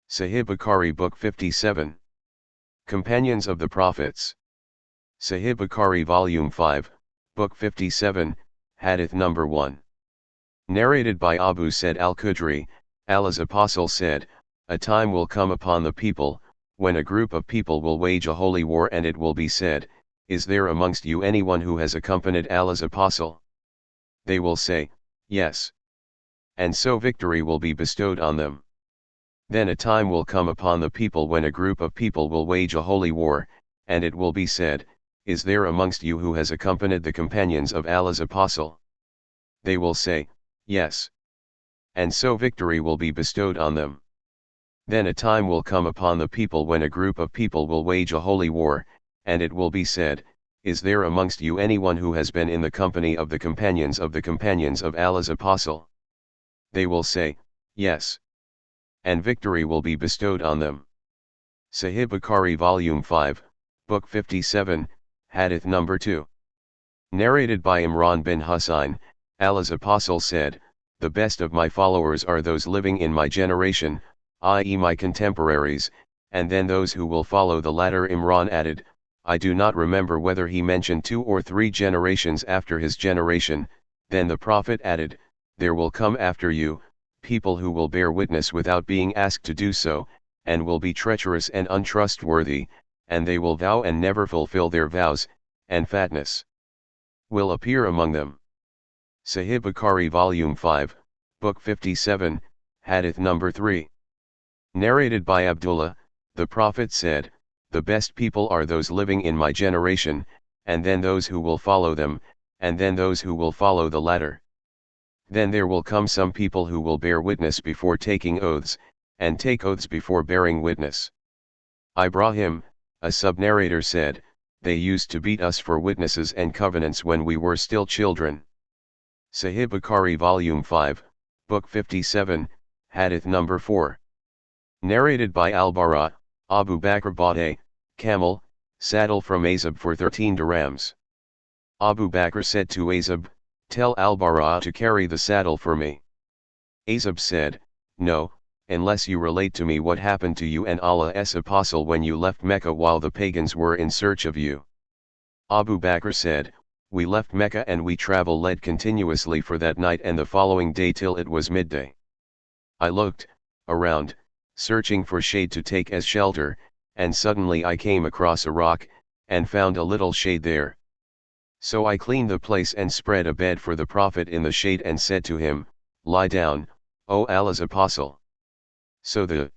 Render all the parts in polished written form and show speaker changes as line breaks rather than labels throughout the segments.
Sahih Bukhari Book 57. Companions of the Prophets. Sahih Bukhari Volume 5, Book 57, Hadith number 1. Narrated by Abu Said al-Khudri, Allah's Apostle said, "A time will come upon the people, when a group of people will wage a holy war, and it will be said, 'Is there amongst you anyone who has accompanied Allah's Apostle?' They will say, 'Yes.' And so victory will be bestowed on them. Then a time will come upon the people when a group of people will wage a holy war, and it will be said, 'Is there amongst you who has accompanied the companions of Allah's Apostle?' They will say, 'Yes.' And so victory will be bestowed on them. Then a time will come upon the people when a group of people will wage a holy war, and it will be said, 'Is there amongst you anyone who has been in the company of the companions of Allah's Apostle?' They will say, 'Yes.' And victory will be bestowed on them. Sahih Bukhari Volume 5, Book 57, Hadith number 2. Narrated by Imran bin Husayn, Allah's Apostle said, "The best of my followers are those living in my generation, i.e. my contemporaries, and then those who will follow the latter." Imran added, "I do not remember whether he mentioned 2 or 3 generations after his generation." Then the Prophet added, "There will come after you, people who will bear witness without being asked to do so, and will be treacherous and untrustworthy, and they will vow and never fulfill their vows, and fatness will appear among them." Sahih Bukhari Volume 5, Book 57, Hadith number 3. Narrated by Abdullah, the Prophet said, "The best people are those living in my generation, and then those who will follow them, and then those who will follow the latter. Then there will come some people who will bear witness before taking oaths, and take oaths before bearing witness." Ibrahim, a sub-narrator, said, "They used to beat us for witnesses and covenants when we were still children." Sahih Bukhari Volume 5, Book 57, Hadith number 4. Narrated by Al-Bara, Abu Bakr bought a camel saddle from Azab for 13 dirhams. Abu Bakr said to Azab, "Tell Al-Bara to carry the saddle for me." Azab said, "No, unless you relate to me what happened to you and Allah's Apostle when you left Mecca while the pagans were in search of you." Abu Bakr said, "We left Mecca and we led continuously for that night and the following day till it was midday. I looked around, searching for shade to take as shelter, and suddenly I came across a rock, and found a little shade there. So I cleaned the place and spread a bed for the Prophet in the shade and said to him, 'Lie down, O Allah's Apostle.' So the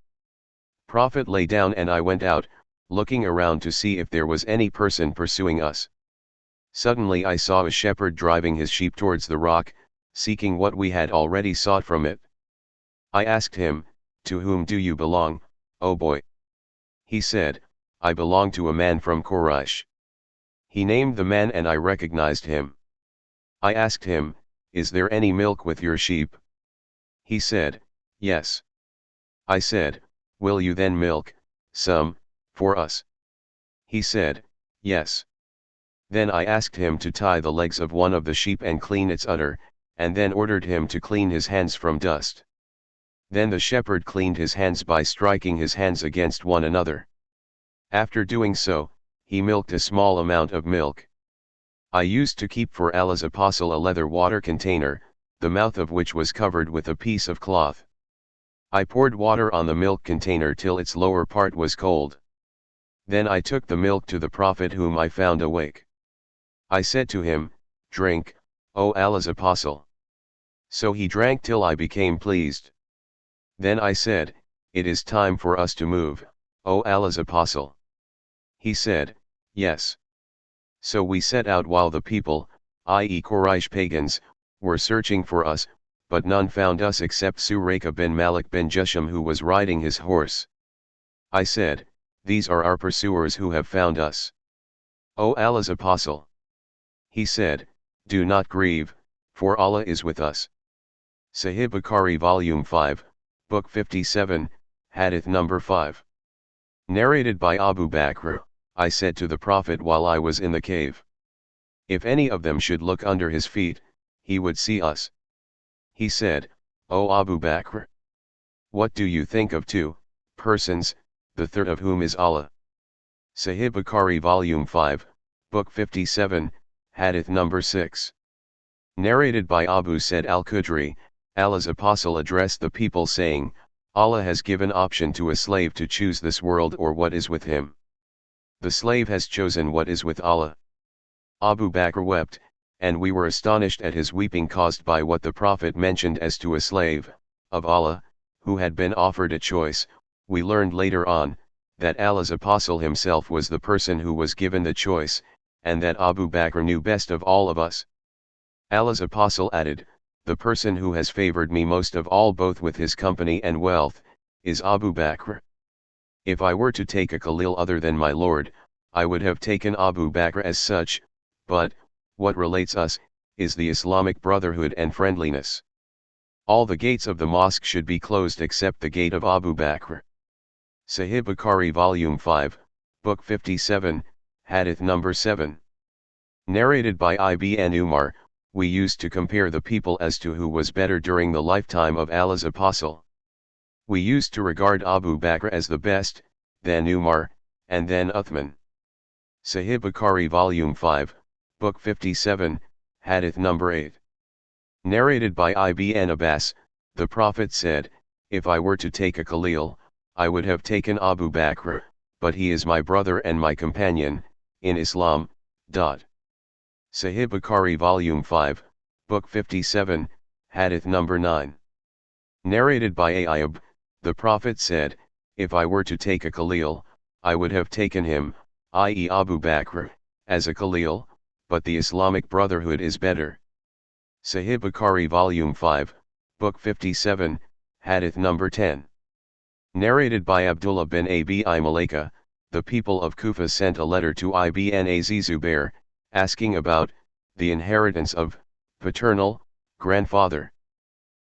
Prophet lay down and I went out, looking around to see if there was any person pursuing us. Suddenly I saw a shepherd driving his sheep towards the rock, seeking what we had already sought from it. I asked him, 'To whom do you belong, O boy?' He said, 'I belong to a man from Quraysh.' He named the man and I recognized him. I asked him, 'Is there any milk with your sheep?' He said, 'Yes.' I said, 'Will you then milk some for us?' He said, 'Yes.' Then I asked him to tie the legs of one of the sheep and clean its udder, and then ordered him to clean his hands from dust. Then the shepherd cleaned his hands by striking his hands against one another. After doing so, he milked a small amount of milk. I used to keep for Allah's Apostle a leather water container, the mouth of which was covered with a piece of cloth. I poured water on the milk container till its lower part was cold. Then I took the milk to the Prophet whom I found awake. I said to him, 'Drink, O Allah's Apostle.' So he drank till I became pleased. Then I said, 'It is time for us to move, O Allah's Apostle.' He said, 'Yes.' So we set out while the people, i.e. Quraysh pagans, were searching for us, but none found us except Surayka bin Malik bin Jusham who was riding his horse. I said, 'These are our pursuers who have found us, O Allah's Apostle.' He said, 'Do not grieve, for Allah is with us.' Sahih Bukhari Volume 5, Book 57, Hadith number 5. Narrated by Abu Bakr, I said to the Prophet while I was in the cave, 'If any of them should look under his feet, he would see us.' He said, 'O Abu Bakr, what do you think of 2 persons, the third of whom is Allah. Sahih Bukhari Volume 5, Book 57, Hadith number 6. Narrated by Abu Said al-Khudri, Allah's apostle addressed the people saying, Allah has given option to a slave to choose this world or what is with him. The slave has chosen what is with Allah. Abu Bakr wept, and we were astonished at his weeping caused by what the Prophet mentioned as to a slave of Allah, who had been offered a choice. We learned later on, that Allah's apostle himself was the person who was given the choice, and that Abu Bakr knew best of all of us. Allah's apostle added, the person who has favored me most of all both with his company and wealth, is Abu Bakr. If I were to take a Khalil other than my Lord, I would have taken Abu Bakr as such, but, what relates us, is the Islamic brotherhood and friendliness. All the gates of the mosque should be closed except the gate of Abu Bakr. Sahih Bukhari Volume 5, Book 57, Hadith number 7. Narrated by Ibn Umar, we used to compare the people as to who was better during the lifetime of Allah's apostle. We used to regard Abu Bakr as the best, then Umar, and then Uthman. Sahih Bukhari Volume 5, Book 57, Hadith number 8. Narrated by Ibn Abbas, the Prophet said, if I were to take a Khalil, I would have taken Abu Bakr, but he is my brother and my companion, in Islam. Sahih Bukhari Volume 5, Book 57, Hadith number 9. Narrated by Ayyub, the Prophet said, if I were to take a Khalil, I would have taken him, i.e. Abu Bakr, as a Khalil, but the Islamic brotherhood is better. Sahih Bukhari Volume 5, Book 57, Hadith number 10. Narrated by Abdullah bin Abi Mulaika, the people of Kufa sent a letter to Ibn Zubayr, asking about the inheritance of paternal grandfather.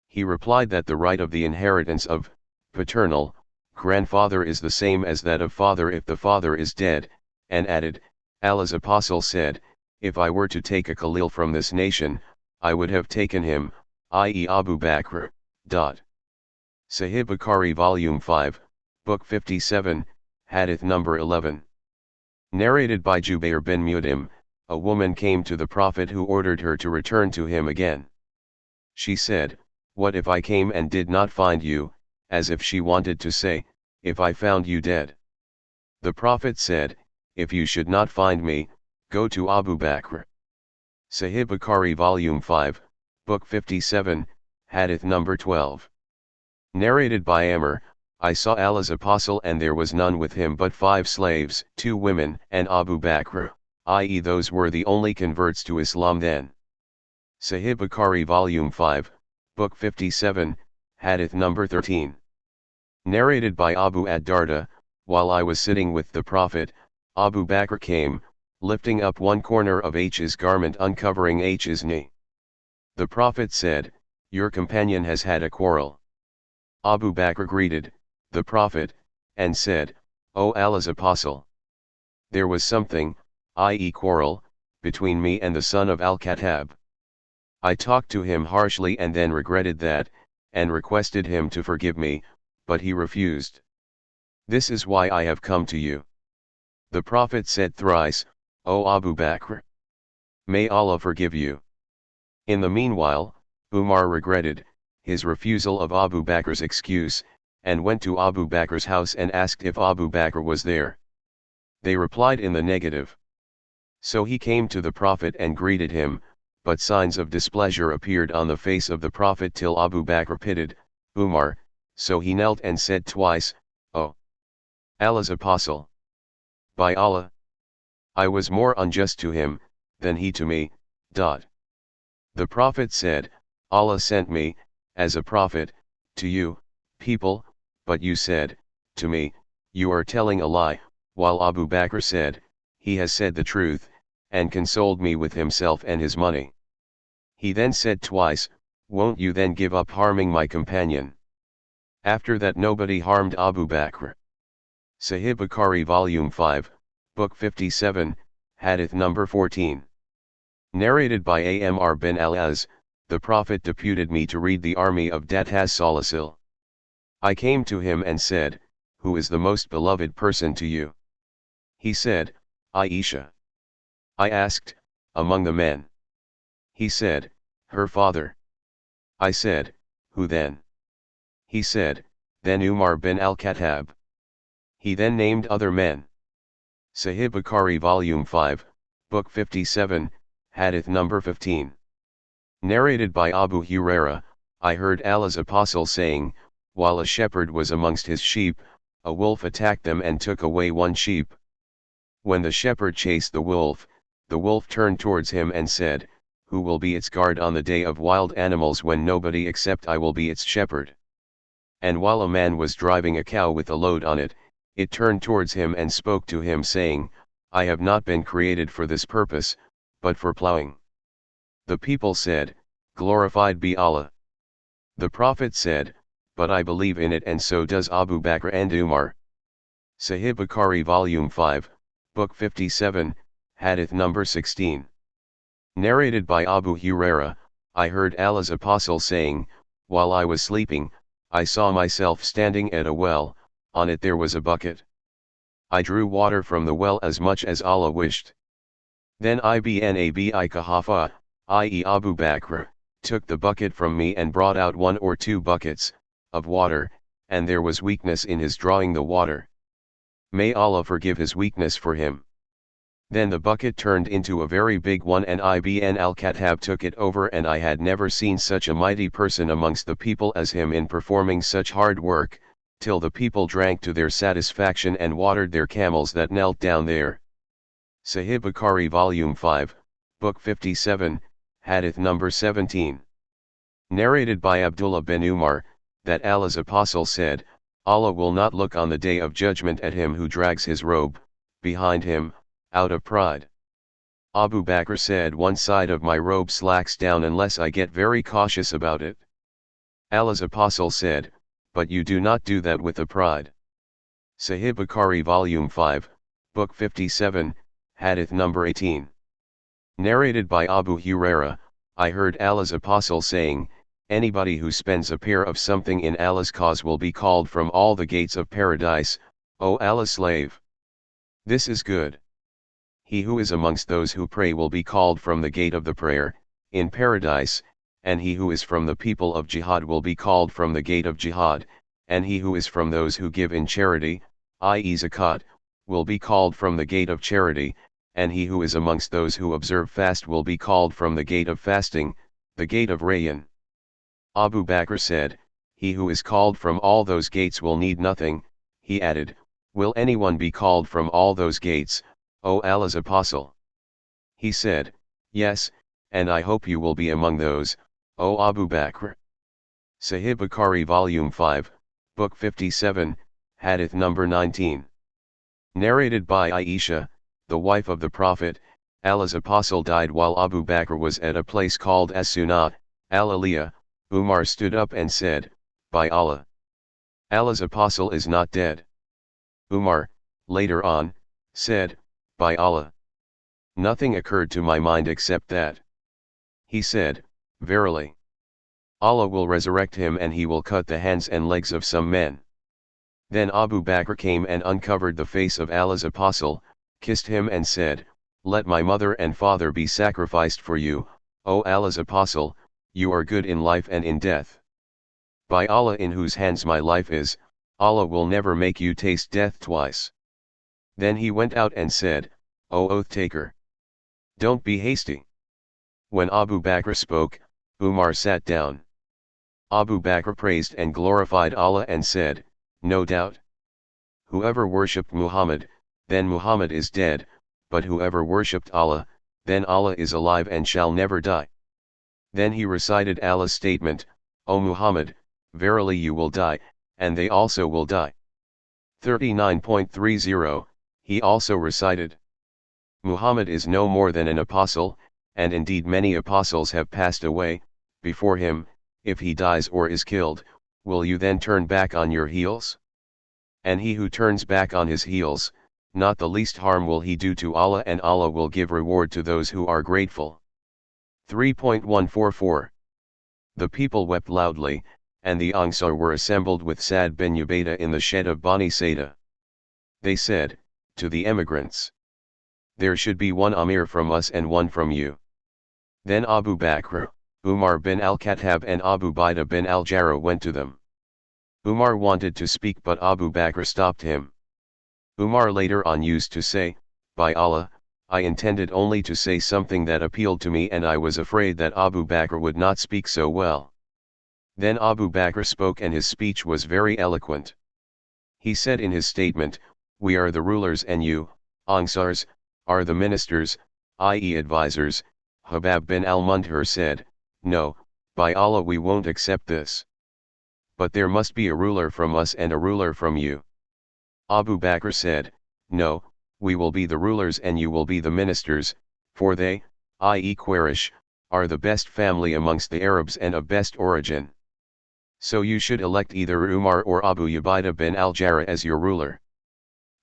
He replied that the right of the inheritance of paternal grandfather is the same as that of father if the father is dead, and added, Allah's apostle said, if I were to take a Khalil from this nation, I would have taken him, i.e. Abu Bakr. Sahih Bukhari Volume 5, Book 57, Hadith number 11. Narrated by Jubair bin Mut'im, a woman came to the Prophet who ordered her to return to him again. She said, what if I came and did not find you, as if she wanted to say, if I found you dead. The Prophet said, if you should not find me, go to Abu Bakr. Sahih Bukhari Volume 5, Book 57, Hadith number 12. Narrated by Amr, I saw Allah's apostle and there was none with him but 5 slaves, 2 women, and Abu Bakr, i.e. those were the only converts to Islam then. Sahih Bukhari Volume 5, Book 57, Hadith number 13. Narrated by Abu ad-Darda, while I was sitting with the Prophet, Abu Bakr came, lifting up one corner of H's garment uncovering H's knee. The Prophet said, your companion has had a quarrel. Abu Bakr greeted the Prophet, and said, O Allah's apostle, there was something, i.e. quarrel, between me and the son of Al-Khattab. I talked to him harshly and then regretted that, and requested him to forgive me, but he refused. This is why I have come to you. The Prophet said thrice, O Abu Bakr, may Allah forgive you. In the meanwhile, Umar regretted his refusal of Abu Bakr's excuse, and went to Abu Bakr's house and asked if Abu Bakr was there. They replied in the negative. So he came to the Prophet and greeted him, but signs of displeasure appeared on the face of the Prophet till Abu Bakr pitied Umar, so he knelt and said twice, O Allah's apostle, by Allah, I was more unjust to him, than he to me. The Prophet said, Allah sent me, as a prophet, to you, people, but you said, to me, you are telling a lie, while Abu Bakr said, he has said the truth, and consoled me with himself and his money. He then said twice, won't you then give up harming my companion? After that nobody harmed Abu Bakr. Sahih Bukhari Volume 5, Book 57, Hadith number 14. Narrated by Amr bin al-Az, the Prophet deputed me to read the army of Dat has Salasil. I came to him and said, who is the most beloved person to you? He said, Aisha. I asked, among the men? He said, her father. I said, who then? He said, then Umar bin al-Khattab. He then named other men. Sahih Bukhari Volume 5, Book 57, Hadith number 15. Narrated by Abu Huraira, I heard Allah's apostle saying, while a shepherd was amongst his sheep, a wolf attacked them and took away one sheep. When the shepherd chased the wolf turned towards him and said, who will be its guard on the day of wild animals when nobody except I will be its shepherd? And while a man was driving a cow with a load on it, it turned towards him and spoke to him saying, I have not been created for this purpose, but for plowing. The people said, glorified be Allah. The Prophet said, but I believe in it and so does Abu Bakr and Umar. Sahih Bukhari Volume 5, Book 57, Hadith number 16. Narrated by Abu Huraira, I heard Allah's apostle saying, while I was sleeping, I saw myself standing at a well, on it there was a bucket. I drew water from the well as much as Allah wished. Then Ibn Abi Quhafa, i.e. Abu Bakr, took the bucket from me and brought out 1 or 2 buckets of water, and there was weakness in his drawing the water. May Allah forgive his weakness for him. Then the bucket turned into a very big one and Ibn al-Khattab took it over, and I had never seen such a mighty person amongst the people as him in performing such hard work, till the people drank to their satisfaction and watered their camels that knelt down there. Sahih Bukhari Volume 5, Book 57, Hadith number 17. Narrated by Abdullah bin Umar, that Allah's apostle said, Allah will not look on the day of judgment at him who drags his robe behind him, out of pride. Abu Bakr said, one side of my robe slacks down unless I get very cautious about it. Allah's apostle said, but you do not do that with a pride. Sahih Bukhari Volume 5, Book 57, Hadith number 18. Narrated by Abu Huraira, I heard Allah's apostle saying, anybody who spends a pair of something in Allah's cause will be called from all the gates of paradise, O Allah's slave. This is good. He who is amongst those who pray will be called from the gate of the prayer, in paradise, and he who is from the people of jihad will be called from the gate of jihad, and he who is from those who give in charity, i.e. zakat, will be called from the gate of charity, and he who is amongst those who observe fast will be called from the gate of fasting, the gate of Rayyan. Abu Bakr said, he who is called from all those gates will need nothing. He added, will anyone be called from all those gates, O Allah's apostle? He said, yes, and I hope you will be among those, O Abu Bakr. Sahih Bukhari Volume 5, Book 57, Hadith number 19. Narrated by Aisha, the wife of the Prophet, Allah's apostle died while Abu Bakr was at a place called As-Sunat, Al-Aliyah. Umar stood up and said, by Allah, Allah's apostle is not dead. Umar, later on, said, by Allah, nothing occurred to my mind except that. He said, verily, Allah will resurrect him and he will cut the hands and legs of some men. Then Abu Bakr came and uncovered the face of Allah's apostle, kissed him and said, let my mother and father be sacrificed for you, O Allah's apostle, you are good in life and in death. By Allah in whose hands my life is, Allah will never make you taste death twice. Then he went out and said, O oath taker, don't be hasty. When Abu Bakr spoke, Umar sat down. Abu Bakr praised and glorified Allah and said, no doubt. Whoever worshipped Muhammad, then Muhammad is dead, but whoever worshipped Allah, then Allah is alive and shall never die. Then he recited Allah's statement, O Muhammad, verily you will die, and they also will die. 39.30, he also recited, Muhammad is no more than an apostle, and indeed many apostles have passed away, before him. If he dies or is killed, will you then turn back on your heels? And he who turns back on his heels, not the least harm will he do to Allah, and Allah will give reward to those who are grateful. 3.144. The people wept loudly, and the Ansar were assembled with Sa'd bin Ubadah in the shed of Bani Sayda. They said, to the emigrants, there should be one Amir from us and one from you. Then Abu Bakr, Umar bin al-Khattab and Abu Baidah bin al-Jarrah went to them. Umar wanted to speak but Abu Bakr stopped him. Umar later on used to say, by Allah, I intended only to say something that appealed to me and I was afraid that Abu Bakr would not speak so well. Then Abu Bakr spoke and his speech was very eloquent. He said in his statement, we are the rulers and you, Ansars, are the ministers, i.e. advisors. Habab bin al-Mundhir said, no, by Allah we won't accept this. But there must be a ruler from us and a ruler from you. Abu Bakr said, no, we will be the rulers and you will be the ministers, for they, i.e. Quraysh, are the best family amongst the Arabs and of best origin. So you should elect either Umar or Abu Ubaidah bin al-Jarrah as your ruler.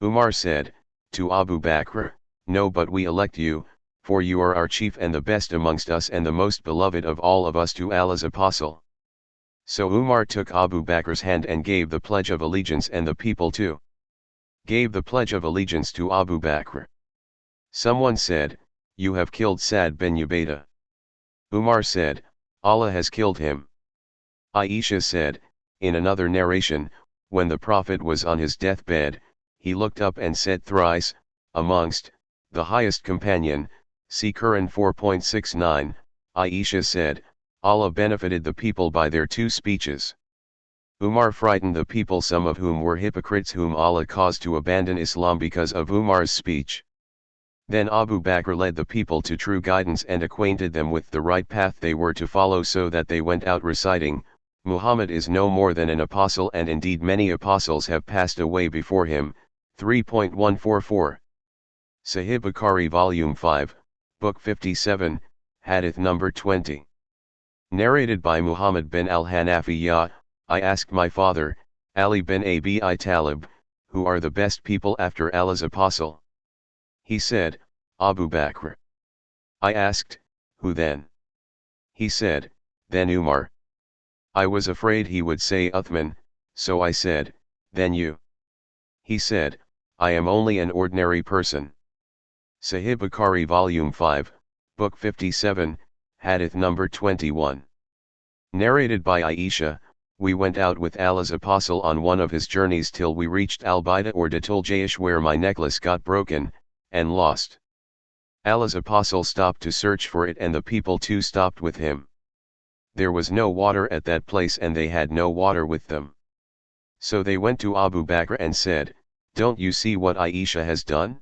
Umar said, to Abu Bakr, no, but we elect you, for you are our chief and the best amongst us and the most beloved of all of us to Allah's apostle. So Umar took Abu Bakr's hand and gave the pledge of allegiance and the people too gave the pledge of allegiance to Abu Bakr. Someone said, you have killed Sa'd bin Ubadah. Umar said, Allah has killed him. Aisha said, in another narration, when the Prophet was on his deathbed, he looked up and said thrice, amongst the highest companion, see Quran 4.69, Aisha said, Allah benefited the people by their two speeches. Umar frightened the people, some of whom were hypocrites whom Allah caused to abandon Islam because of Umar's speech. Then Abu Bakr led the people to true guidance and acquainted them with the right path they were to follow, so that they went out reciting, Muhammad is no more than an apostle, and indeed many apostles have passed away before him. 3.144 Sahih Bukhari Volume 5, Book 57, Hadith number 20. Narrated by Muhammad bin al-Hanafiyyah, I asked my father, Ali bin Abi Talib, who are the best people after Allah's apostle? He said, Abu Bakr. I asked, who then? He said, then Umar. I was afraid he would say Uthman, so I said, then you. He said, I am only an ordinary person. Sahih Bukhari Volume 5, Book 57, Hadith number 21. Narrated by Aisha, we went out with Allah's apostle on one of his journeys till we reached Al-Baida or Datul Jayish, where my necklace got broken and lost. Allah's apostle stopped to search for it and the people too stopped with him. There was no water at that place and they had no water with them. So they went to Abu Bakr and said, don't you see what Aisha has done?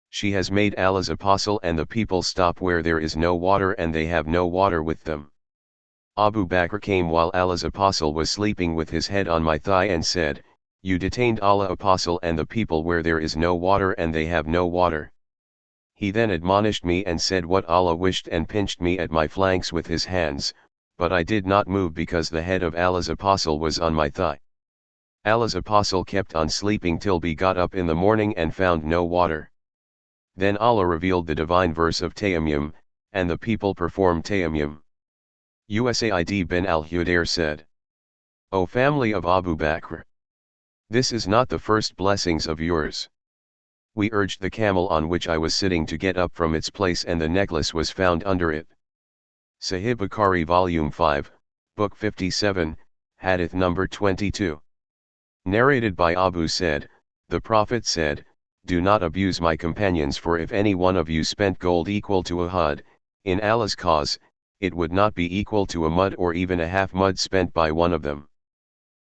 She has made Allah's apostle and the people stop where there is no water and they have no water with them. Abu Bakr came while Allah's apostle was sleeping with his head on my thigh and said, you detained Allah's apostle and the people where there is no water and they have no water. He then admonished me and said what Allah wished and pinched me at my flanks with his hands, but I did not move because the head of Allah's apostle was on my thigh. Allah's apostle kept on sleeping till we got up in the morning and found no water. Then Allah revealed the divine verse of Tayammum, and the people performed Tayammum. Usaid bin al-Hudayr said, O family of Abu Bakr! This is not the first blessings of yours. We urged the camel on which I was sitting to get up from its place and the necklace was found under it. Sahih Bukhari Volume 5, Book 57, Hadith number 22. Narrated by Abu said, the Prophet said, do not abuse my companions, for if any one of you spent gold equal to Uhud, in Allah's cause, it would not be equal to a mud or even a half mud spent by one of them.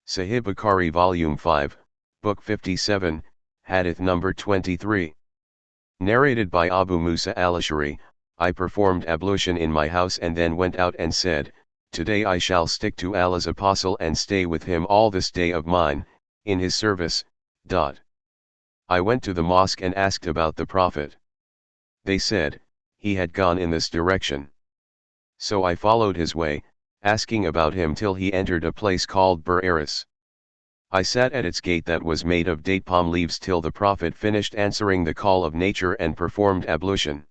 Sahih Bukhari Volume 5, Book 57, Hadith number 23. Narrated by Abu Musa al-Ash'ari, I performed ablution in my house and then went out and said, today I shall stick to Allah's apostle and stay with him all this day of mine, in his service. I went to the mosque and asked about the Prophet. They said, he had gone in this direction. So I followed his way, asking about him till he entered a place called Bir Aris. I sat at its gate that was made of date palm leaves till the Prophet finished answering the call of nature and performed ablution.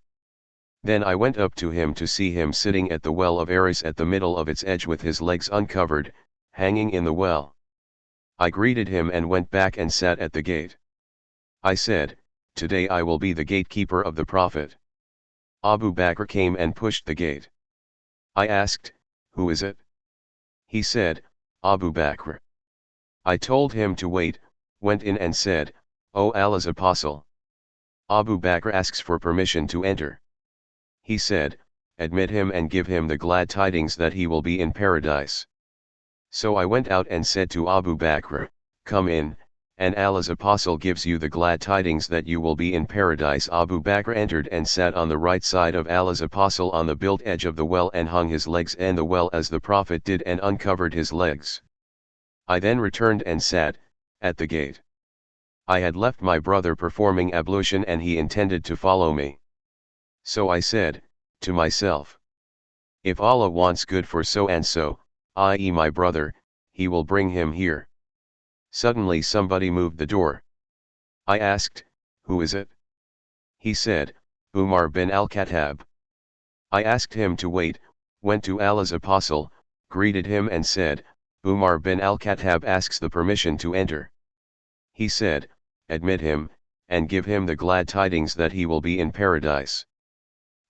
Then I went up to him to see him sitting at the well of Aris at the middle of its edge with his legs uncovered, hanging in the well. I greeted him and went back and sat at the gate. I said, "Today I will be the gatekeeper of the Prophet." Abu Bakr came and pushed the gate. I asked, "Who is it?" He said, "Abu Bakr." I told him to wait, went in and said, "O Allah's Apostle." Abu Bakr asks for permission to enter. He said, "Admit him and give him the glad tidings that he will be in paradise." So I went out and said to Abu Bakr, "Come in, and Allah's Apostle gives you the glad tidings that you will be in paradise." Abu Bakr entered and sat on the right side of Allah's Apostle on the built edge of the well and hung his legs in the well as the Prophet did and uncovered his legs. I then returned and sat at the gate. I had left my brother performing ablution and he intended to follow me. So I said to myself, "If Allah wants good for so and so, i.e. my brother, he will bring him here." Suddenly somebody moved the door. I asked, "Who is it?" He said, "Umar bin al-Khattab." I asked him to wait, went to Allah's Apostle, greeted him and said, "Umar bin al-Khattab asks the permission to enter." He said, "Admit him, and give him the glad tidings that he will be in paradise."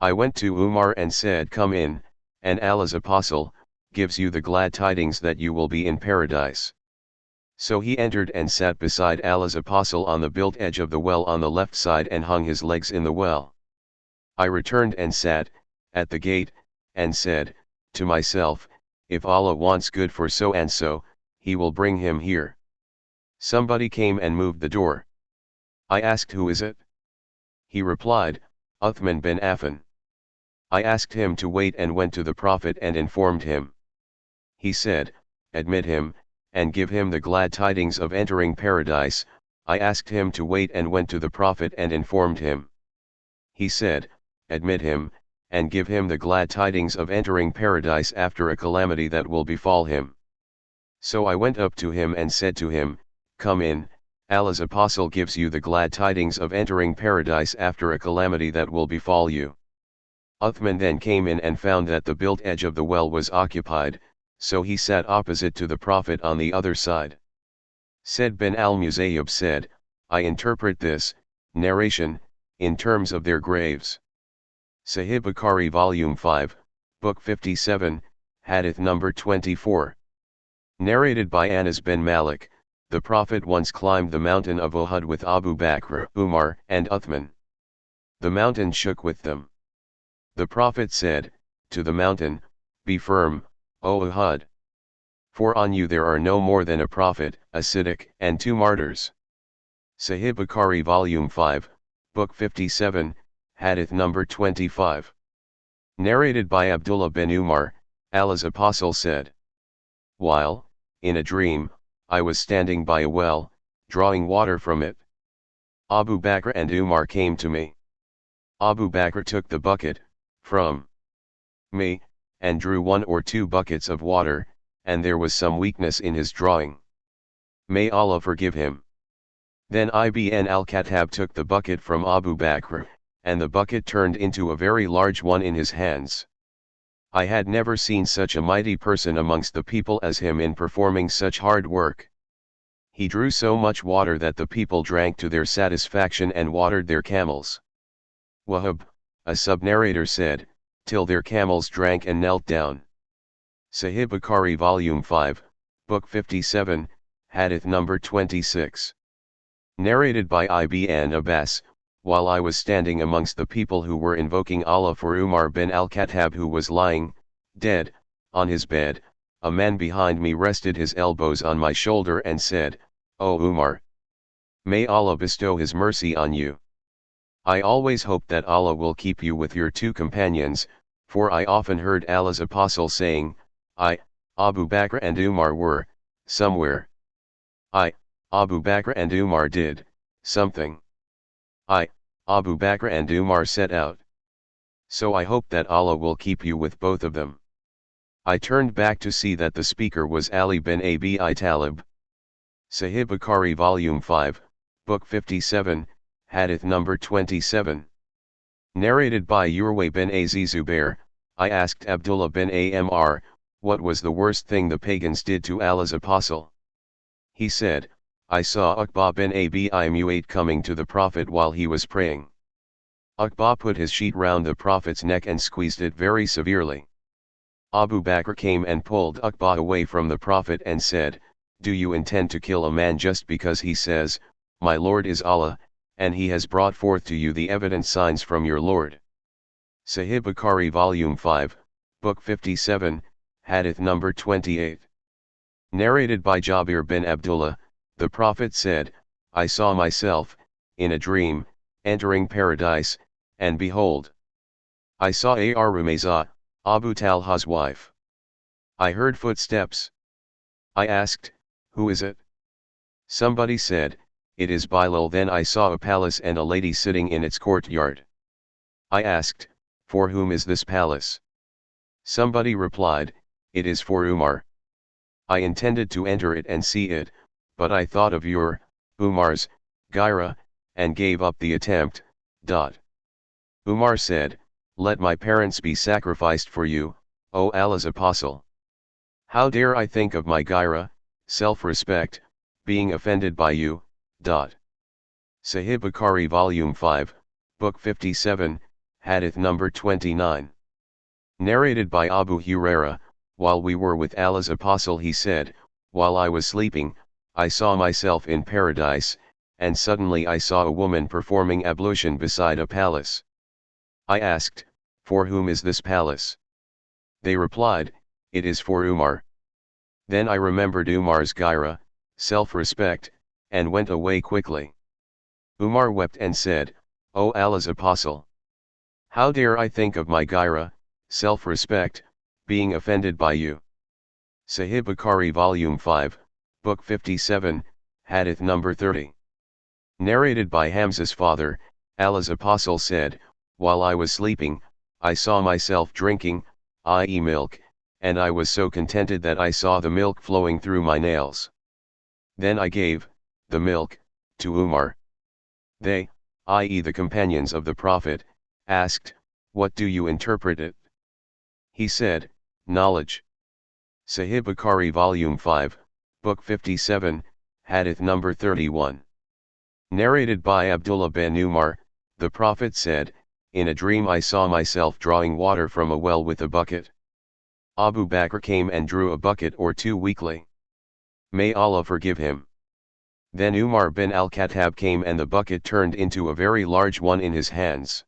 I went to Umar and said, "Come in, and Allah's Apostle gives you the glad tidings that you will be in paradise." So he entered and sat beside Allah's Apostle on the built edge of the well on the left side and hung his legs in the well. I returned and sat at the gate, and said to myself, "If Allah wants good for so and so, he will bring him here." Somebody came and moved the door. I asked, "Who is it?" He replied, "Uthman bin Affan." I asked him to wait and went to the Prophet and informed him. He said, "Admit him, and give him the glad tidings of entering paradise." I asked him to wait and went to the Prophet and informed him. He said, "Admit him, and give him the glad tidings of entering paradise after a calamity that will befall him." So I went up to him and said to him, "Come in, Allah's Apostle gives you the glad tidings of entering paradise after a calamity that will befall you." Uthman then came in and found that the built edge of the well was occupied, so he sat opposite to the Prophet on the other side. Said bin al-Musayyib said, "I interpret this narration in terms of their graves." Sahih Bukhari Volume 5, Book 57, Hadith number 24. Narrated by Anas bin Malik, the Prophet once climbed the mountain of Uhud with Abu Bakr, Umar, and Uthman. The mountain shook with them. The Prophet said to the mountain, "Be firm, O Uhud. For on you there are no more than a prophet, a Siddiq, and 2 martyrs." Sahih Bukhari Volume 5, Book 57, Hadith number 25. Narrated by Abdullah bin Umar, Allah's Apostle said, "While, in a dream, I was standing by a well, drawing water from it. Abu Bakr and Umar came to me. Abu Bakr took the bucket from me, and drew 1 or 2 buckets of water, and there was some weakness in his drawing. May Allah forgive him. Then Ibn al-Khattab took the bucket from Abu Bakr, and the bucket turned into a very large one in his hands. I had never seen such a mighty person amongst the people as him in performing such hard work. He drew so much water that the people drank to their satisfaction and watered their camels." Wahab, a sub-narrator said, "Till their camels drank and knelt down." Sahih Bukhari Volume 5, Book 57, Hadith number 26. Narrated by Ibn Abbas, while I was standing amongst the people who were invoking Allah for Umar bin al-Khattab who was lying, dead, on his bed, a man behind me rested his elbows on my shoulder and said, "O Umar! May Allah bestow His mercy on you. I always hope that Allah will keep you with your 2 companions, for I often heard Allah's Apostle saying, Abu Bakr and Umar were, somewhere. Abu Bakr and Umar did, something. Abu Bakr and Umar set out. So I hope that Allah will keep you with both of them." I turned back to see that the speaker was Ali bin Abi Talib. Sahih Bukhari Volume 5, Book 57, Hadith number 27. Narrated by Urwa bin Az Zubair, I asked Abdullah bin Amr, what was the worst thing the pagans did to Allah's apostle? He said, I saw Uqba bin Abi Mu'ayt coming to the Prophet while he was praying. Uqba put his sheet round the Prophet's neck and squeezed it very severely. Abu Bakr came and pulled Uqba away from the Prophet and said, do you intend to kill a man just because he says, my Lord is Allah, and he has brought forth to you the evident signs from your Lord? Sahih Bukhari Volume 5, Book 57, Hadith number 28. Narrated by Jabir bin Abdullah, the Prophet said, I saw myself, in a dream, entering paradise, and behold, I saw Rumeza, Abu Talha's wife. I heard footsteps. I asked, who is it? Somebody said, it is Bilal. Then I saw a palace and a lady sitting in its courtyard. I asked, for whom is this palace? Somebody replied, it is for Umar. I intended to enter it and see it, but I thought of your, Umar's, Ghira, and gave up the attempt. Umar said, let my parents be sacrificed for you, O Allah's apostle. How dare I think of my Ghira, self-respect, being offended by you. Sahih Bukhari Volume 5, Book 57, Hadith number 29. Narrated by Abu Huraira, while we were with Allah's apostle he said, while I was sleeping, I saw myself in paradise, and suddenly I saw a woman performing ablution beside a palace. I asked, for whom is this palace? They replied, it is for Umar. Then I remembered Umar's Ghira, self-respect, and went away quickly. Umar wept and said, O Allah's apostle, how dare I think of my Ghira, self-respect, being offended by you? Sahih Bukhari Volume 5, Book 57, Hadith number 30. Narrated by Hamza's father, Allah's apostle said, while I was sleeping, I saw myself drinking, i.e. milk, and I was so contented that I saw the milk flowing through my nails. Then I gave, the milk, to Umar. They, i.e. the companions of the Prophet, asked, what do you interpret it? He said, knowledge. Sahih Bukhari Volume 5, Book 57, Hadith number 31. Narrated by Abdullah bin Umar, the Prophet said, in a dream I saw myself drawing water from a well with a bucket. Abu Bakr came and drew a bucket or two weekly. May Allah forgive him. Then Umar bin al-Khattab came and the bucket turned into a very large one in his hands.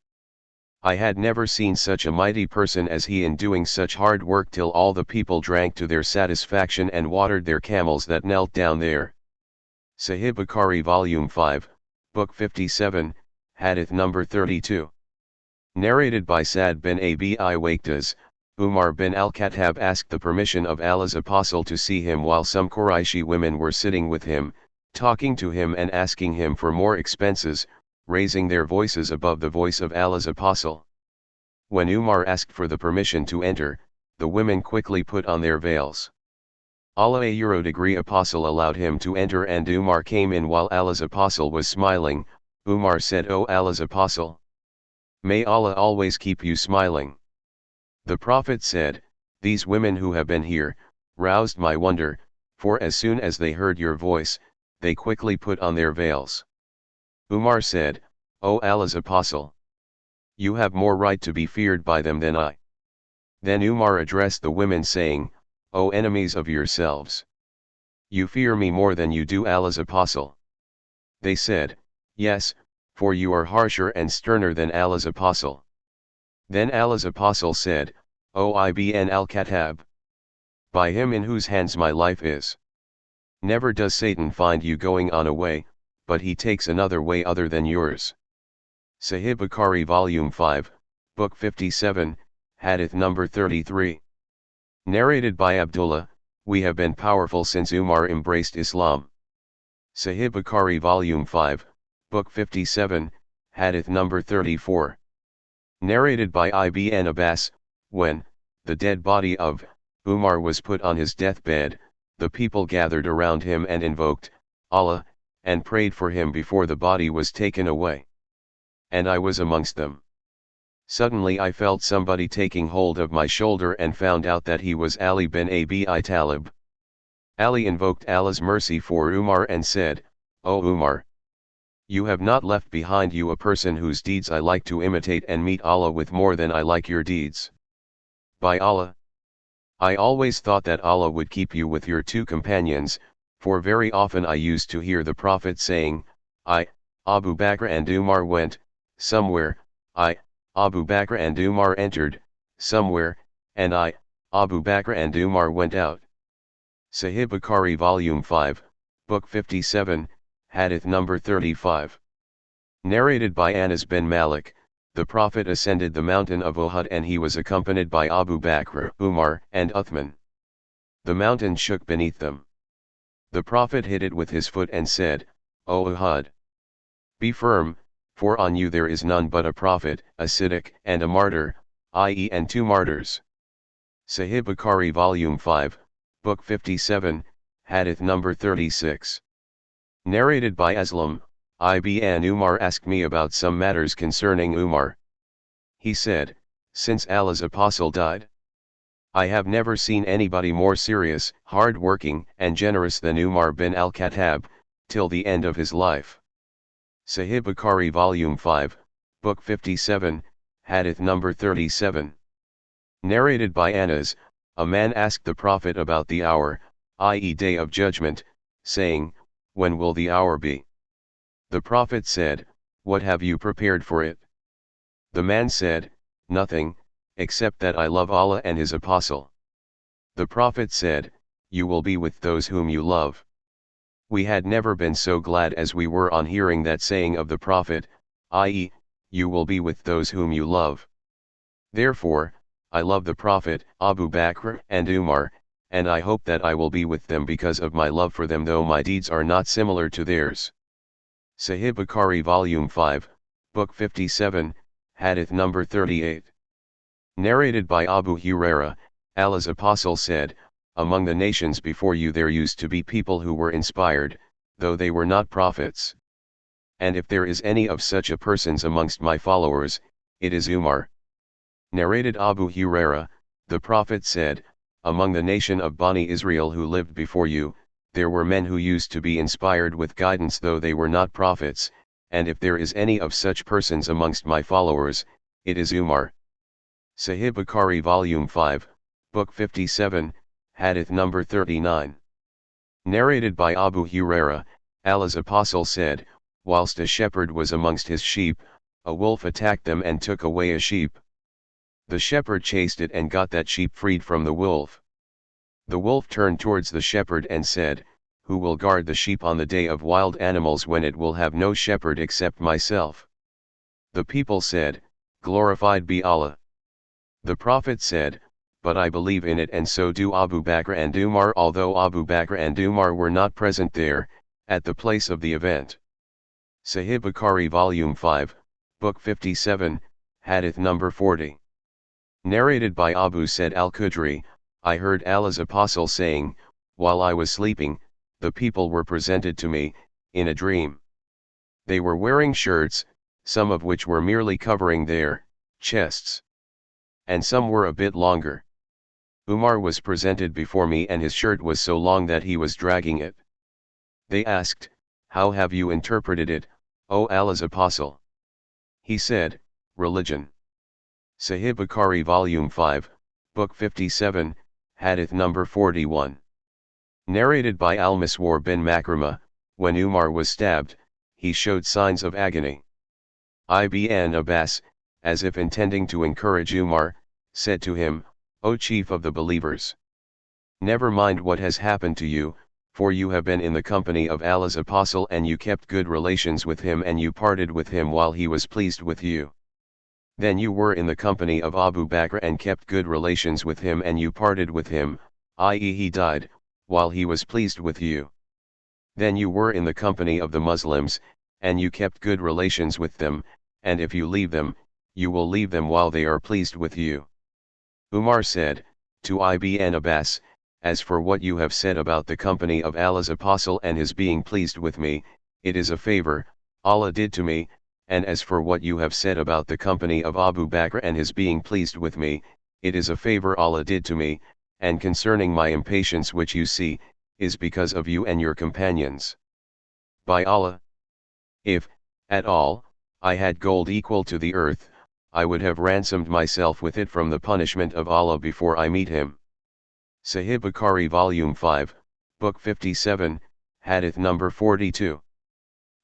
I had never seen such a mighty person as he in doing such hard work till all the people drank to their satisfaction and watered their camels that knelt down there. Sahih Bukhari Volume 5, Book 57, Hadith number 32. Narrated by Sa'd bin Abi Waqqas, Umar bin al-Khattab asked the permission of Allah's apostle to see him while some Qurayshi women were sitting with him, talking to him and asking him for more expenses, raising their voices above the voice of Allah's apostle. When Umar asked for the permission to enter, the women quickly put on their veils. Allah's apostle allowed him to enter and Umar came in while Allah's apostle was smiling. Umar said, O Allah's apostle, may Allah always keep you smiling. The Prophet said, these women who have been here, roused my wonder, for as soon as they heard your voice, they quickly put on their veils. Umar said, O Allah's apostle, you have more right to be feared by them than I. Then Umar addressed the women saying, O enemies of yourselves, you fear me more than you do Allah's apostle. They said, yes, for you are harsher and sterner than Allah's apostle. Then Allah's apostle said, O Ibn al-Khattab, by him in whose hands my life is, never does Satan find you going on a way, but he takes another way other than yours. Sahih Bukhari Volume 5, Book 57, Hadith number 33. Narrated by Abdullah, we have been powerful since Umar embraced Islam. Sahih Bukhari Volume 5, Book 57, Hadith number 34. Narrated by Ibn Abbas, when the dead body of Umar was put on his deathbed, the people gathered around him and invoked Allah, and prayed for him before the body was taken away. And I was amongst them. Suddenly I felt somebody taking hold of my shoulder and found out that he was Ali bin Abi Talib. Ali invoked Allah's mercy for Umar and said, "O Umar, you have not left behind you a person whose deeds I like to imitate and meet Allah with more than I like your deeds. By Allah, I always thought that Allah would keep you with your two companions, for very often I used to hear the Prophet saying, Abu Bakr and Umar went, somewhere, Abu Bakr and Umar entered, somewhere, and Abu Bakr and Umar went out." Sahih Bukhari Volume 5, Book 57, Hadith number 35. Narrated by Anas bin Malik, the Prophet ascended the mountain of Uhud and he was accompanied by Abu Bakr, Umar, and Uthman. The mountain shook beneath them. The Prophet hit it with his foot and said, "O Uhud, be firm, for on you there is none but a prophet, a siddiq, and a martyr, i.e. and two martyrs." Sahih Bukhari Volume 5, Book 57, Hadith number 36. Narrated by Aslam, Ibn Umar asked me about some matters concerning Umar. He said, "Since Allah's apostle died, I have never seen anybody more serious, hard-working, and generous than Umar bin al-Khattab, till the end of his life." Sahih Bukhari Volume 5, Book 57, Hadith number 37. Narrated by Anas, a man asked the Prophet about the hour, i.e. day of judgment, saying, "When will the hour be?" The Prophet said, "What have you prepared for it?" The man said, "Nothing, except that I love Allah and His Apostle." The Prophet said, "You will be with those whom you love." We had never been so glad as we were on hearing that saying of the Prophet, i.e., "You will be with those whom you love." Therefore, I love the Prophet, Abu Bakr, and Umar, and I hope that I will be with them because of my love for them, though my deeds are not similar to theirs. Sahih Bukhari Volume 5, Book 57, Hadith number 38. Narrated by Abu Huraira, Allah's Apostle said, "Among the nations before you there used to be people who were inspired, though they were not prophets. And if there is any of such a persons amongst my followers, it is Umar." Narrated Abu Huraira, the Prophet said, "Among the nation of Bani Israel who lived before you, there were men who used to be inspired with guidance though they were not prophets, and if there is any of such persons amongst my followers, it is Umar." Sahih Bukhari Volume 5, Book 57, Hadith number 39. Narrated by Abu Huraira, Allah's Apostle said, "Whilst a shepherd was amongst his sheep, a wolf attacked them and took away a sheep. The shepherd chased it and got that sheep freed from the wolf. The wolf turned towards the shepherd and said, 'Who will guard the sheep on the day of wild animals when it will have no shepherd except myself?' The people said, 'Glorified be Allah.' The Prophet said, 'But I believe in it, and so do Abu Bakr and Umar,' although Abu Bakr and Umar were not present there, at the place of the event. Sahih Bukhari Volume 5, Book 57, Hadith number 40. Narrated by Abu Said al-Khudri, I heard Allah's Apostle saying, "While I was sleeping, the people were presented to me, in a dream. They were wearing shirts, some of which were merely covering their chests, and some were a bit longer. Umar was presented before me and his shirt was so long that he was dragging it. They asked, 'How have you interpreted it, O Allah's Apostle?' He said, 'Religion.'" Sahih Bukhari Volume 5, Book 57, Hadith number 41. Narrated by Al-Miswar bin Makrama, when Umar was stabbed, he showed signs of agony. Ibn Abbas, as if intending to encourage Umar, said to him, "O chief of the believers, never mind what has happened to you, for you have been in the company of Allah's Apostle and you kept good relations with him and you parted with him while he was pleased with you. Then you were in the company of Abu Bakr and kept good relations with him and you parted with him, i.e. he died, while he was pleased with you. Then you were in the company of the Muslims, and you kept good relations with them, and if you leave them, you will leave them while they are pleased with you." Umar said, to Ibn Abbas, "As for what you have said about the company of Allah's Apostle and his being pleased with me, it is a favor Allah did to me, and as for what you have said about the company of Abu Bakr and his being pleased with me, it is a favor Allah did to me, and concerning my impatience which you see, is because of you and your companions. By Allah, if, at all, I had gold equal to the earth, I would have ransomed myself with it from the punishment of Allah before I meet him. Sahih Bukhari Volume 5, Book 57, Hadith number 42.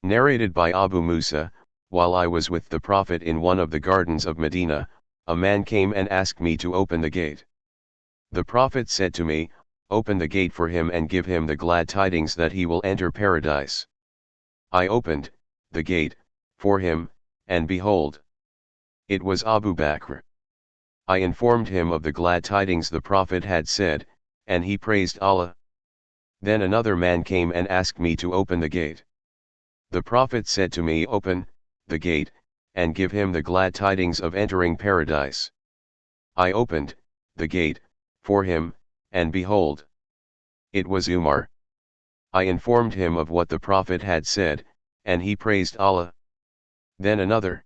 Narrated by Abu Musa, while I was with the Prophet in one of the gardens of Medina, a man came and asked me to open the gate. The Prophet said to me, "Open the gate for him and give him the glad tidings that he will enter paradise." I opened the gate for him, and behold, it was Abu Bakr. I informed him of the glad tidings the Prophet had said, and he praised Allah. Then another man came and asked me to open the gate. The Prophet said to me, "Open the gate, and give him the glad tidings of entering paradise." I opened the gate for him, and behold, it was Umar. I informed him of what the Prophet had said, and he praised Allah. Then another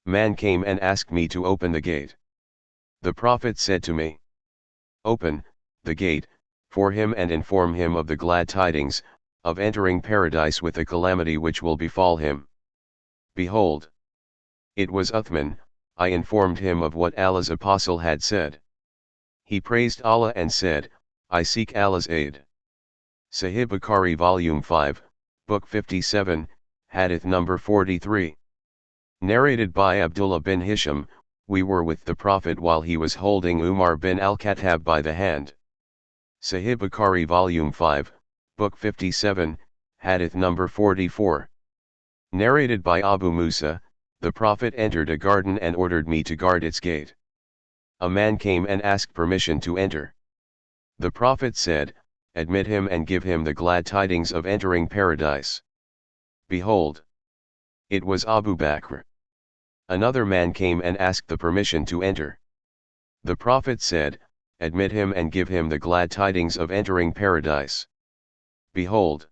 man came and asked me to open the gate. The Prophet said to me, "Open the gate for him and inform him of the glad tidings of entering paradise with a calamity which will befall him." Behold, it was Uthman. I informed him of what Allah's apostle had said. He praised Allah and said, "I seek Allah's aid." Sahih Bukhari Volume 5, Book 57, Hadith number 43. Narrated by Abdullah bin Hisham, we were with the Prophet while he was holding Umar bin al-Khattab by the hand. Sahih Bukhari Volume 5, Book 57, Hadith number 44. Narrated by Abu Musa, the Prophet entered a garden and ordered me to guard its gate. A man came and asked permission to enter. The Prophet said, "Admit him and give him the glad tidings of entering paradise." Behold, it was Abu Bakr. Another man came and asked the permission to enter. The Prophet said, "Admit him and give him the glad tidings of entering paradise." Behold,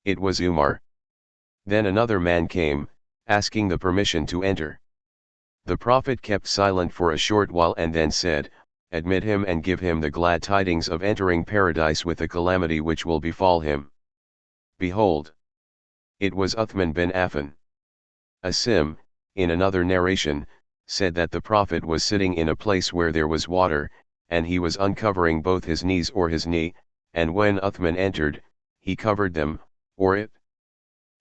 it was Umar. Then another man came, asking the permission to enter. The Prophet kept silent for a short while and then said, "Admit him and give him the glad tidings of entering paradise with a calamity which will befall him." Behold, it was Uthman bin Affan. Asim, in another narration, said that the Prophet was sitting in a place where there was water, and he was uncovering both his knees or his knee, and when Uthman entered, he covered them, or it.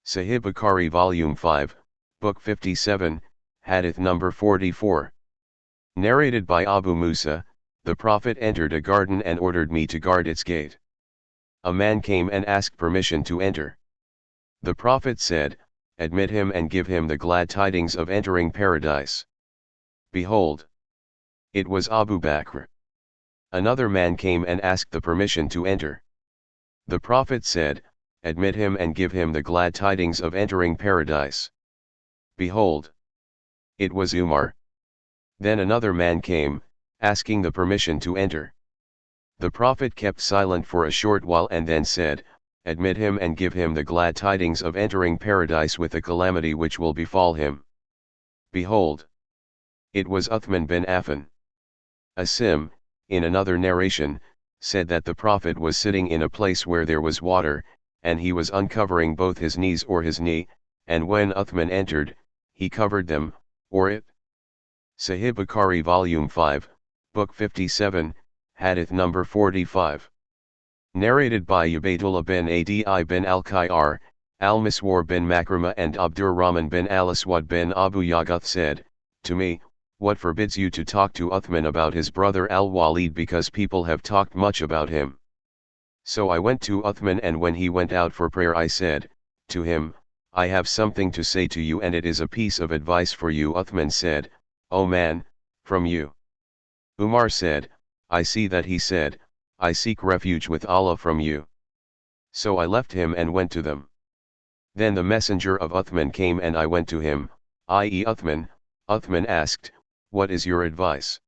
Sahih Bukhari Volume 5, Book 57, Hadith number 44. Narrated by Abu Musa, the Prophet entered a garden and ordered me to guard its gate. A man came and asked permission to enter. The Prophet said, "Admit him and give him the glad tidings of entering paradise." Behold, it was Abu Bakr. Another man came and asked the permission to enter. The Prophet said, "Admit him and give him the glad tidings of entering paradise." Behold, it was Umar. Then another man came, asking the permission to enter. The Prophet kept silent for a short while and then said, "Admit him and give him the glad tidings of entering paradise with a calamity which will befall him." Behold, it was Uthman bin Affan. Asim, in another narration, said that the Prophet was sitting in a place where there was water, and he was uncovering both his knees or his knee, and when Uthman entered, he covered them, or it. Sahih Bukhari Volume 5, Book 57, Hadith number 45. Narrated by Ubaydullah bin Adi bin al-Khayyar, al-Miswar bin Makrama and Abdurrahman bin al-Aswad bin Abu Yaghuth said, to me, "What forbids you to talk to Uthman about his brother al-Walid, because people have talked much about him?" So I went to Uthman, and when he went out for prayer I said to him, "I have something to say to you, and it is a piece of advice for you." Uthman said, "O man, from you." Umar said, "I see that he said, 'I seek refuge with Allah from you.'" So I left him and went to them. Then the messenger of Uthman came and I went to him, i.e. Uthman. Uthman asked, "What is your advice?"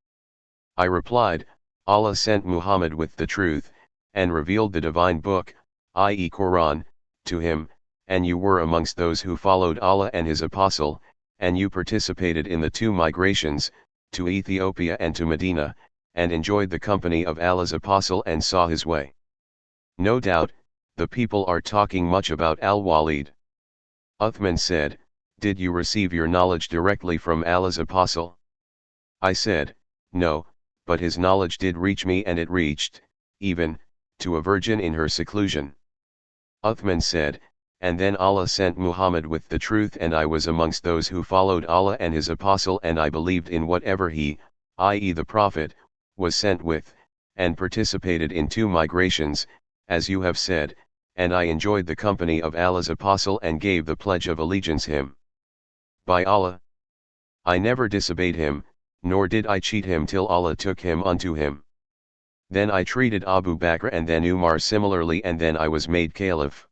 I replied, "Allah sent Muhammad with the truth, and revealed the divine book, i.e. Quran, to him, and you were amongst those who followed Allah and His Apostle, and you participated in the 2 migrations, to Ethiopia and to Medina, and enjoyed the company of Allah's Apostle and saw his way. No doubt, the people are talking much about Al-Walid. Uthman said, did you receive your knowledge directly from Allah's Apostle? I said, no, but his knowledge did reach me, and it reached, even, to a virgin in her seclusion. Uthman said, and then Allah sent Muhammad with the truth, and I was amongst those who followed Allah and His Apostle, and I believed in whatever he, i.e. the Prophet, was sent with, and participated in 2 migrations, as you have said, and I enjoyed the company of Allah's Apostle and gave the pledge of allegiance him. By Allah, I never disobeyed him, nor did I cheat him till Allah took him unto him. Then I treated Abu Bakr and then Umar similarly, and then I was made caliph.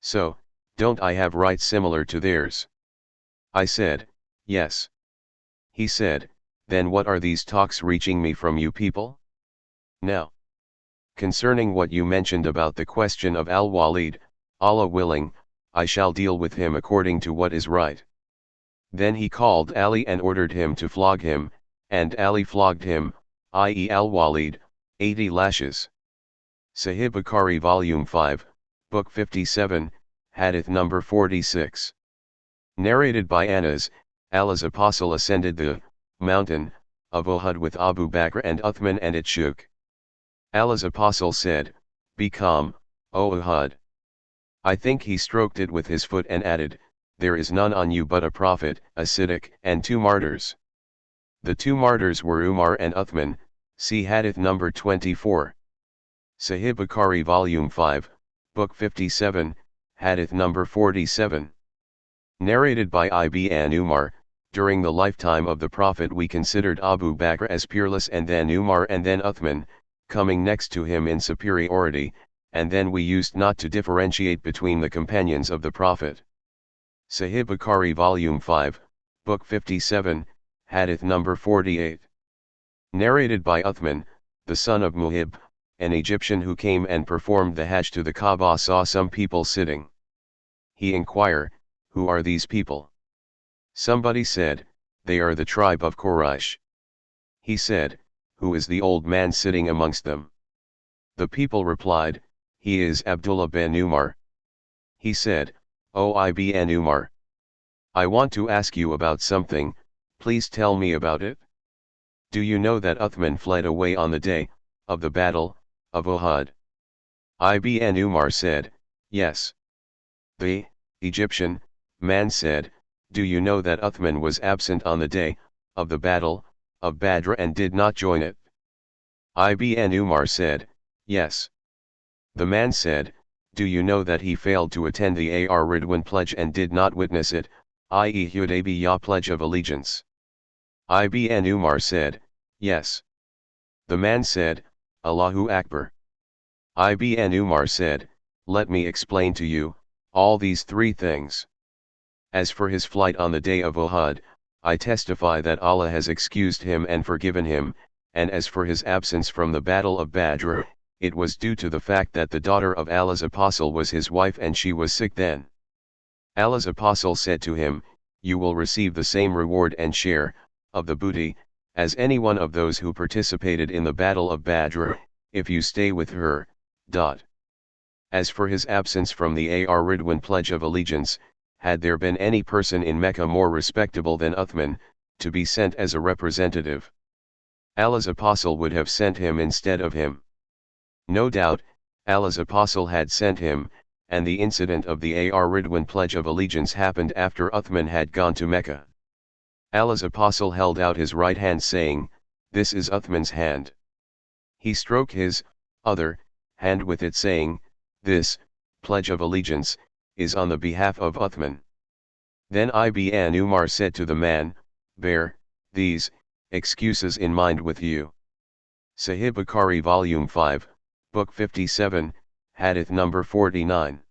So, don't I have rights similar to theirs? I said, yes. He said, then what are these talks reaching me from you people? Now, concerning what you mentioned about the question of Al-Walid, Allah willing, I shall deal with him according to what is right. Then he called Ali and ordered him to flog him, and Ali flogged him, i.e. Al-Walid, 80 lashes. Sahih Bukhari Volume 5, Book 57, Hadith number 46. Narrated by Anas, Allah's Apostle ascended the mountain of Uhud with Abu Bakr and Uthman, and it shook. Allah's Apostle said, be calm, O Uhud. I think he stroked it with his foot and added, there is none on you but a prophet, a Siddiq, and 2 martyrs. The 2 martyrs were Umar and Uthman, see Hadith number 24. Sahih Bukhari Volume 5, Book 57, Hadith number 47. Narrated by Ibn Umar, during the lifetime of the Prophet we considered Abu Bakr as peerless, and then Umar, and then Uthman, coming next to him in superiority, and then we used not to differentiate between the companions of the Prophet. Sahih Bukhari Volume 5, Book 57, Hadith number 48. Narrated by Uthman, the son of Muhib, an Egyptian who came and performed the Hajj to the Kaaba, saw some people sitting. He inquired, who are these people? Somebody said, they are the tribe of Quraysh. He said, who is the old man sitting amongst them? The people replied, he is Abdullah bin Umar. He said, O Ibn Umar, I want to ask you about something, please tell me about it. Do you know that Uthman fled away on the day of the battle of Uhud? Ibn Umar said, yes. The Egyptian man said, do you know that Uthman was absent on the day of the battle of Badr and did not join it? Ibn Umar said, yes. The man said, do you know that he failed to attend the Ridwan pledge and did not witness it, i.e. Hudaybiyah pledge of allegiance? Ibn Umar said, yes. The man said, Allahu Akbar. Ibn Umar said, let me explain to you all these 3 things. As for his flight on the day of Uhud, I testify that Allah has excused him and forgiven him, and as for his absence from the battle of Badr, it was due to the fact that the daughter of Allah's Apostle was his wife and she was sick then. Allah's Apostle said to him, you will receive the same reward and share of the booty as any one of those who participated in the battle of Badr, if you stay with her. As for his absence from the Ridwan pledge of allegiance, had there been any person in Mecca more respectable than Uthman, to be sent as a representative, Allah's Apostle would have sent him instead of him. No doubt, Allah's Apostle had sent him, and the incident of the Ridwan pledge of allegiance happened after Uthman had gone to Mecca. Allah's Apostle held out his right hand saying, this is Uthman's hand. He stroked his other hand with it saying, this pledge of allegiance is on the behalf of Uthman. Then Ibn Umar said to the man, bear these excuses in mind with you. Sahih Bukhari Volume 5, Book 57, Hadith number 49.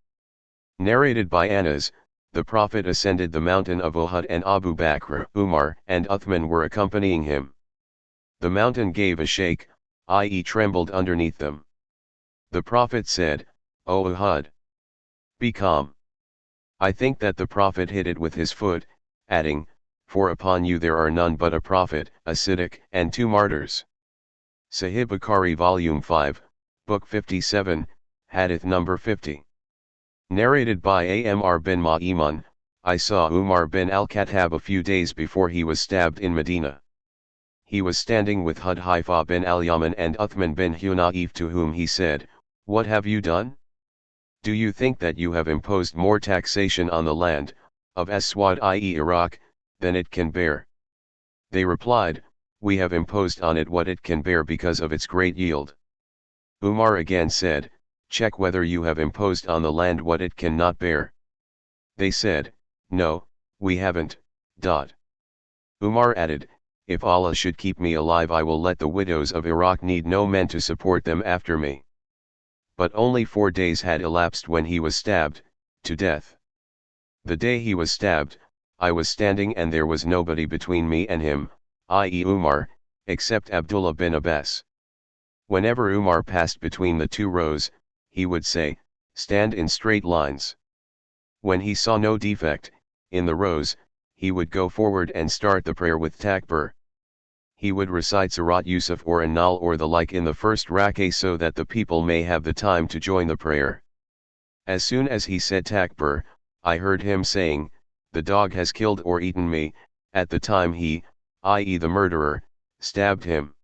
Narrated by Anas, the Prophet ascended the mountain of Uhud and Abu Bakr, Umar, and Uthman were accompanying him. The mountain gave a shake, i.e. trembled underneath them. The Prophet said, O Uhud, be calm. I think that the Prophet hit it with his foot, adding, for upon you there are none but a prophet, a Siddiq, and 2 martyrs. Sahih Bukhari Volume 5, Book 57, Hadith number 50. Narrated by Amr bin Ma'iman, I saw Umar bin al-Khattab a few days before he was stabbed in Medina. He was standing with Hudhaifa bin al-Yaman and Uthman bin Hunayf, to whom he said, "What have you done? Do you think that you have imposed more taxation on the land, of Aswad i.e. Iraq, than it can bear?" They replied, "We have imposed on it what it can bear because of its great yield." Umar again said, "Check whether you have imposed on the land what it cannot bear." They said, "No, we haven't." Umar added, "If Allah should keep me alive, I will let the widows of Iraq need no men to support them after me." But only 4 days had elapsed when he was stabbed to death. The day he was stabbed, I was standing and there was nobody between me and him, i.e. Umar, except Abdullah bin Abbas. Whenever Umar passed between the 2 rows, he would say, "Stand in straight lines." When he saw no defect in the rows, he would go forward and start the prayer with takbir. He would recite Surat Yusuf or An-Nahl or the like in the first rak'ah so that the people may have the time to join the prayer. As soon as he said takbir, I heard him saying, "The dog has killed or eaten me," at the time he, i.e. the murderer, stabbed him.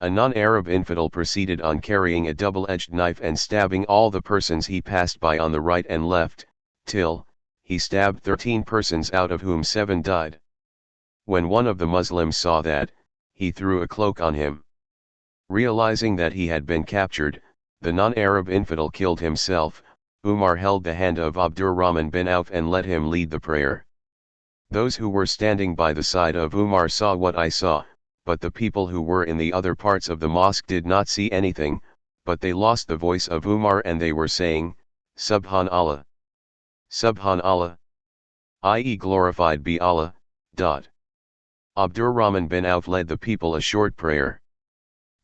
A non-Arab infidel proceeded on carrying a double-edged knife and stabbing all the persons he passed by on the right and left, till he stabbed 13 persons, out of whom 7 died. When one of the Muslims saw that, he threw a cloak on him. Realizing that he had been captured, the non-Arab infidel killed himself. Umar held the hand of Abdurrahman bin Auf and let him lead the prayer. Those who were standing by the side of Umar saw what I saw, but the people who were in the other parts of the mosque did not see anything, but they lost the voice of Umar and they were saying, "Subhanallah! Subhanallah! I.e. glorified be Allah." Abdurrahman bin Auf led the people a short prayer.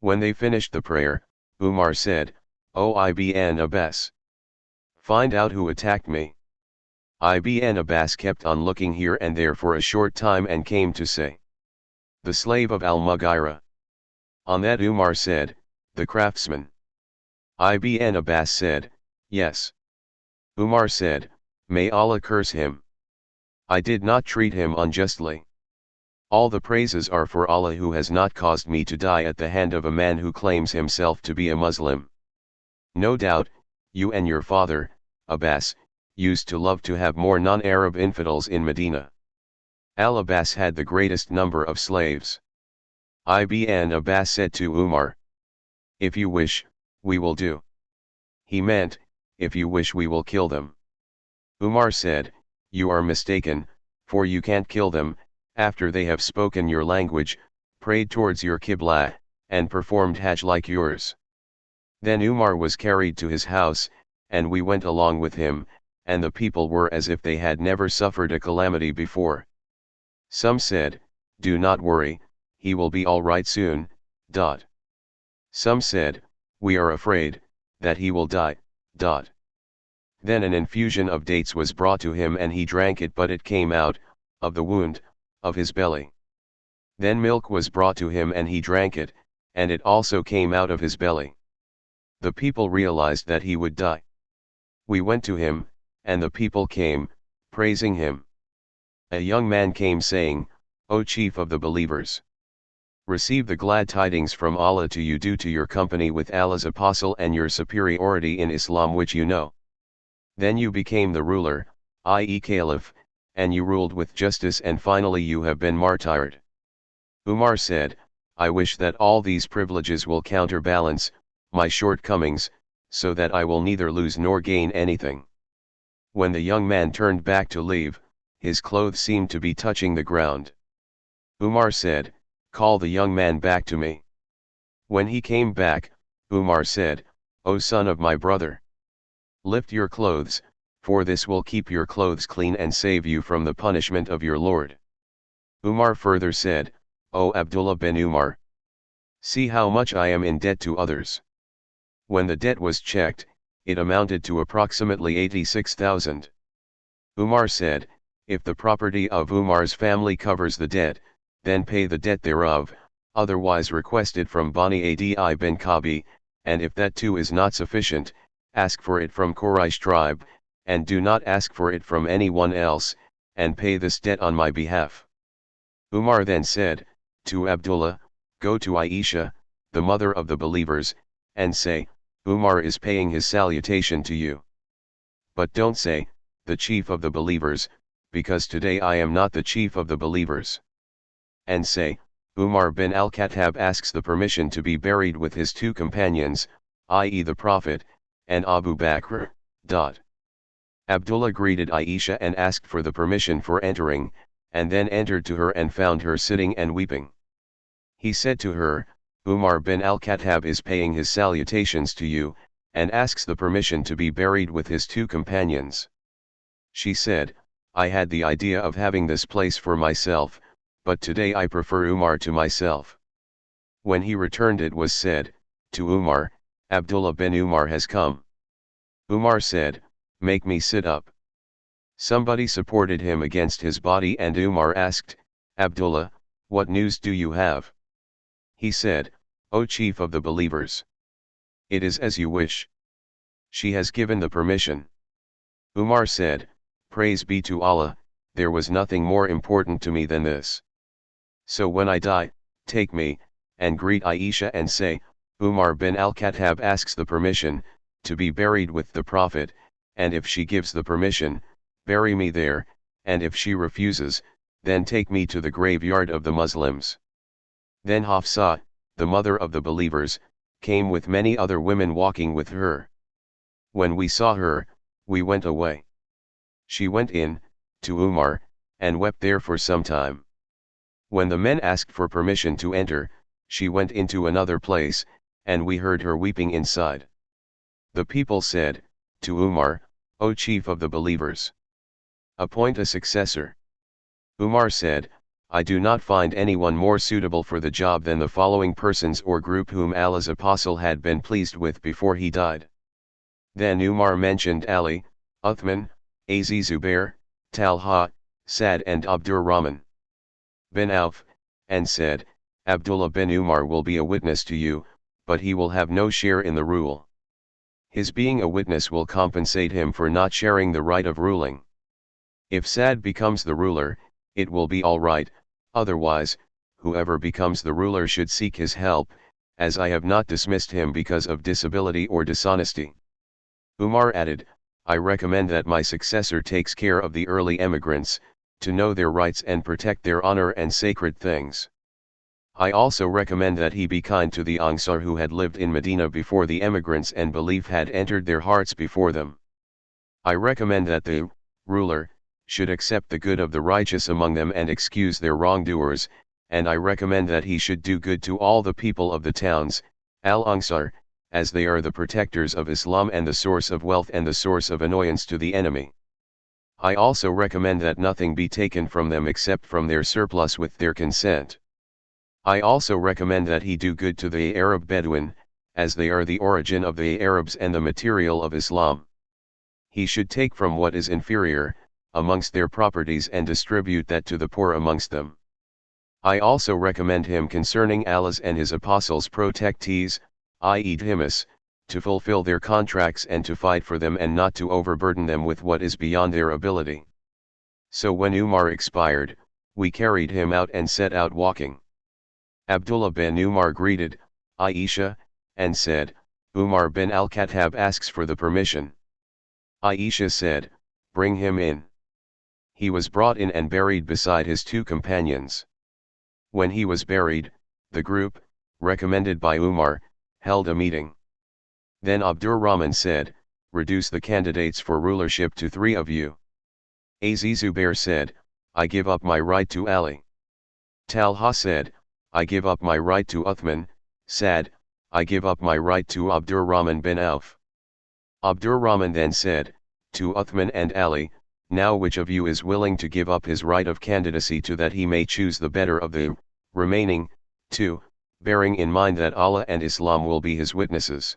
When they finished the prayer, Umar said, "O Ibn Abbas, find out who attacked me." Ibn Abbas kept on looking here and there for a short time and came to say, "The slave of Al-Mughira." On that Umar said, "The craftsman." Ibn Abbas said, "Yes." Umar said, "May Allah curse him. I did not treat him unjustly. All the praises are for Allah, who has not caused me to die at the hand of a man who claims himself to be a Muslim. No doubt, you and your father, Abbas, used to love to have more non-Arab infidels in Medina. Al-Abbas had the greatest number of slaves." Ibn Abbas said to Umar, "If you wish, we will do." He meant, "If you wish, we will kill them." Umar said, "You are mistaken, for you can't kill them, after they have spoken your language, prayed towards your Qibla, and performed Hajj like yours." Then Umar was carried to his house, and we went along with him, and the people were as if they had never suffered a calamity before. Some said, "Do not worry, he will be all right soon." Some said, "We are afraid that he will die." Then an infusion of dates was brought to him and he drank it, but it came out of the wound of his belly. Then milk was brought to him and he drank it, and it also came out of his belly. The people realized that he would die. We went to him, and the people came, praising him. A young man came saying, "O chief of the believers, receive the glad tidings from Allah to you due to your company with Allah's apostle and your superiority in Islam, which you know. Then you became the ruler, i.e. caliph, and you ruled with justice, and finally you have been martyred." Umar said, "I wish that all these privileges will counterbalance my shortcomings, so that I will neither lose nor gain anything." When the young man turned back to leave, his clothes seemed to be touching the ground. Umar said, "Call the young man back to me." When he came back, Umar said, "O son of my brother, lift your clothes, for this will keep your clothes clean and save you from the punishment of your Lord." Umar further said, "O Abdullah bin Umar, see how much I am in debt to others." When the debt was checked, it amounted to approximately 86,000. Umar said, if the property of Umar's family covers the debt, then pay the debt thereof, otherwise request it from Bani Adi bin Kabi, and if that too is not sufficient, ask for it from Quraysh tribe, and do not ask for it from anyone else, and pay this debt on my behalf. Umar then said, to Abdullah, go to Aisha, the mother of the believers, and say, Umar is paying his salutation to you. But don't say, the chief of the believers, because today I am not the chief of the believers. And say, Umar bin al-Khattab asks the permission to be buried with his two companions, i.e. the Prophet, and Abu Bakr. Abdullah greeted Aisha and asked for the permission for entering, and then entered to her and found her sitting and weeping. He said to her, Umar bin al-Khattab is paying his salutations to you, and asks the permission to be buried with his two companions. She said, I had the idea of having this place for myself, but today I prefer Umar to myself. When he returned it was said, to Umar, Abdullah bin Umar has come. Umar said, make me sit up. Somebody supported him against his body and Umar asked, Abdullah, what news do you have? He said, O chief of the believers. It is as you wish. She has given the permission. Umar said, praise be to Allah, there was nothing more important to me than this. So when I die, take me, and greet Aisha and say, Umar bin al-Khattab asks the permission, to be buried with the Prophet, and if she gives the permission, bury me there, and if she refuses, then take me to the graveyard of the Muslims. Then Hafsa, the mother of the believers, came with many other women walking with her. When we saw her, we went away. She went in, to Umar, and wept there for some time. When the men asked for permission to enter, she went into another place, and we heard her weeping inside. The people said, to Umar, O chief of the believers, appoint a successor. Umar said, I do not find anyone more suitable for the job than the following persons or group whom Allah's apostle had been pleased with before he died. Then Umar mentioned Ali, Uthman, Zubair, Talha, Sa'd and Abdurrahman bin Auf, and said, Abdullah bin Umar will be a witness to you, but he will have no share in the rule. His being a witness will compensate him for not sharing the right of ruling. If Sa'd becomes the ruler, it will be all right, otherwise, whoever becomes the ruler should seek his help, as I have not dismissed him because of disability or dishonesty. Umar added, I recommend that my successor takes care of the early emigrants, to know their rights and protect their honor and sacred things. I also recommend that he be kind to the Ангիր who had lived in Medina before the emigrants and belief had entered their hearts before them. I recommend that the ruler should accept the good of the righteous among them and excuse their wrongdoers, and I recommend that he should do good to all the people of the towns, al-Ангիր, as they are the protectors of Islam and the source of wealth and the source of annoyance to the enemy. I also recommend that nothing be taken from them except from their surplus with their consent. I also recommend that he do good to the Arab Bedouin, as they are the origin of the Arabs and the material of Islam. He should take from what is inferior, amongst their properties and distribute that to the poor amongst them. I also recommend him concerning Allah's and his apostles' protectees, i.e. dhimis, to fulfill their contracts and to fight for them and not to overburden them with what is beyond their ability. So when Umar expired, we carried him out and set out walking. Abdullah bin Umar greeted Aisha, and said, Umar bin al-Khattab asks for the permission. Aisha said, bring him in. He was brought in and buried beside his two companions. When he was buried, the group, recommended by Umar, held a meeting. Then Abdurrahman said, reduce the candidates for rulership to 3 of you. Zubair said, I give up my right to Ali. Talha said, I give up my right to Uthman. Sa'd, I give up my right to Abdurrahman bin Auf. Abdurrahman then said, to Uthman and Ali, now which of you is willing to give up his right of candidacy to that he may choose the better of the remaining 2, bearing in mind that Allah and Islam will be his witnesses.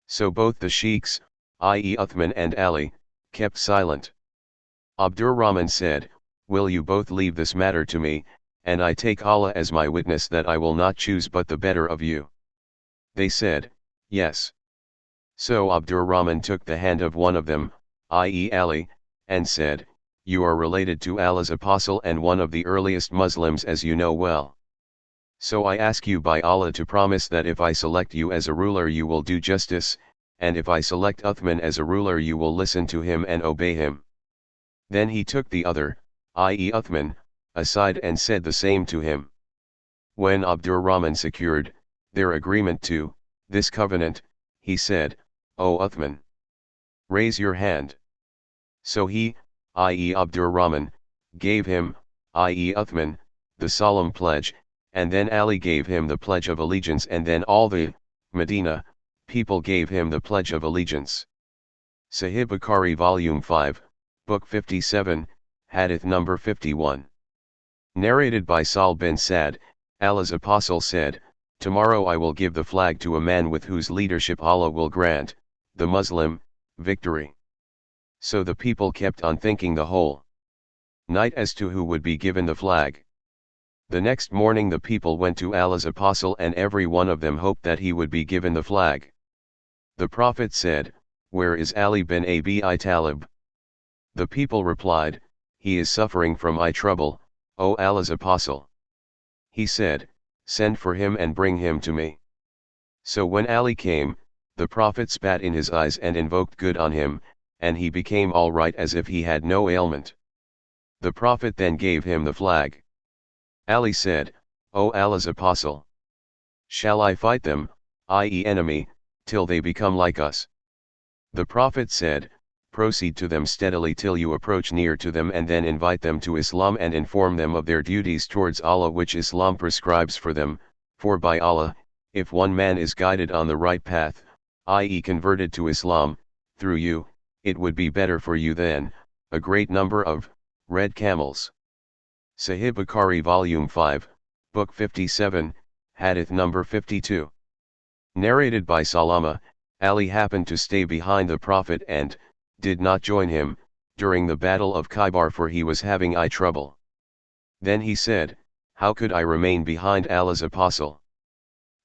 So both the sheikhs, i.e. Uthman and Ali, kept silent. Abdurrahman said, "Will you both leave this matter to me, and I take Allah as my witness that I will not choose but the better of you." They said, "Yes." So Abdurrahman took the hand of one of them, i.e. Ali, and said, "You are related to Allah's apostle and one of the earliest Muslims, as you know well. So I ask you by Allah to promise that if I select you as a ruler you will do justice, and if I select Uthman as a ruler you will listen to him and obey him." Then he took the other, i.e. Uthman, aside and said the same to him. When Abdurrahman secured their agreement to this covenant, he said, "O Uthman, raise your hand." So he, i.e. Abdurrahman, gave him, i.e. Uthman, the solemn pledge, and then Ali gave him the pledge of allegiance, and then all the Medina people gave him the pledge of allegiance. Sahih Bukhari Volume 5, Book 57, Hadith number 51. Narrated by Sahl bin Sa'd, Allah's apostle said, "Tomorrow I will give the flag to a man with whose leadership Allah will grant, the Muslim, victory." So the people kept on thinking the whole night as to who would be given the flag. The next morning the people went to Allah's apostle and every one of them hoped that he would be given the flag. The Prophet said, "Where is Ali bin Abi Talib?" The people replied, "He is suffering from eye trouble, O Allah's apostle." He said, "Send for him and bring him to me." So when Ali came, the Prophet spat in his eyes and invoked good on him, and he became all right as if he had no ailment. The Prophet then gave him the flag. Ali said, "O Allah's apostle, shall I fight them, i.e. enemy, till they become like us?" The Prophet said, "Proceed to them steadily till you approach near to them and then invite them to Islam and inform them of their duties towards Allah which Islam prescribes for them, for by Allah, if one man is guided on the right path, i.e. converted to Islam, through you, it would be better for you than a great number of red camels." Sahih Bukhari Volume 5, Book 57, Hadith number 52. Narrated by Salama, Ali happened to stay behind the Prophet and did not join him during the battle of Khaybar, for he was having eye trouble. Then he said, "How could I remain behind Allah's apostle?"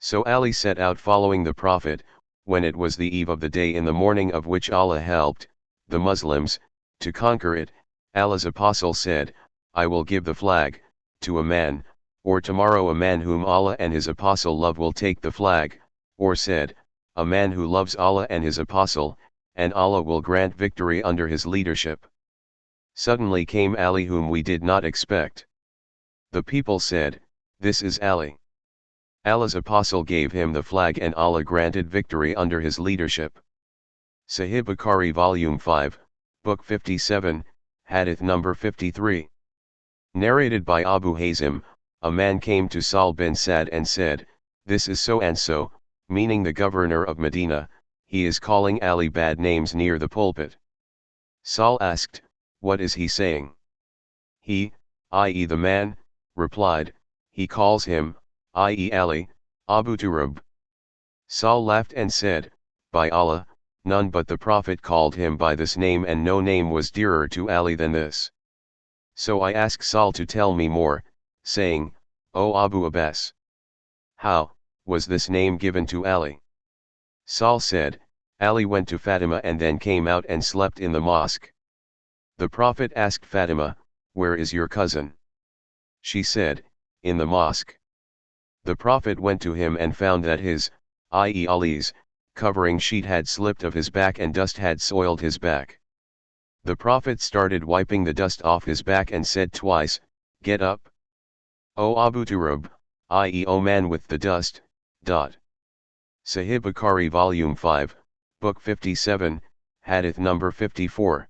So Ali set out following the Prophet. When it was the eve of the day in the morning of which Allah helped the Muslims to conquer it, Allah's apostle said, "I will give the flag to a man, or tomorrow a man whom Allah and his apostle love will take the flag, or said, a man who loves Allah and his apostle, and Allah will grant victory under his leadership." Suddenly came Ali whom we did not expect. The people said, "This is Ali." Allah's apostle gave him the flag and Allah granted victory under his leadership. Sahih Bukhari Volume 5, Book 57, Hadith number 53. Narrated by Abu Hazim, a man came to Sahl bin Sa'd and said, "This is so and so," meaning the governor of Medina, "he is calling Ali bad names near the pulpit." Sahl asked, "What is he saying?" He, i.e. the man, replied, "He calls him, i.e. Ali, Abu Turab." Sahl laughed and said, "By Allah, none but the Prophet called him by this name, and no name was dearer to Ali than this." So I asked Sahl to tell me more, saying, "O Abu Abbas, how was this name given to Ali?" Sahl said, "Ali went to Fatima and then came out and slept in the mosque. The Prophet asked Fatima, 'Where is your cousin?' She said, 'In the mosque.' The Prophet went to him and found that his, i.e. Ali's, covering sheet had slipped of his back and dust had soiled his back. The Prophet started wiping the dust off his back and said twice, 'Get up, O Abu Turab,' i.e. O man with the dust. Sahih Bukhari Volume 5, Book 57, Hadith number 54.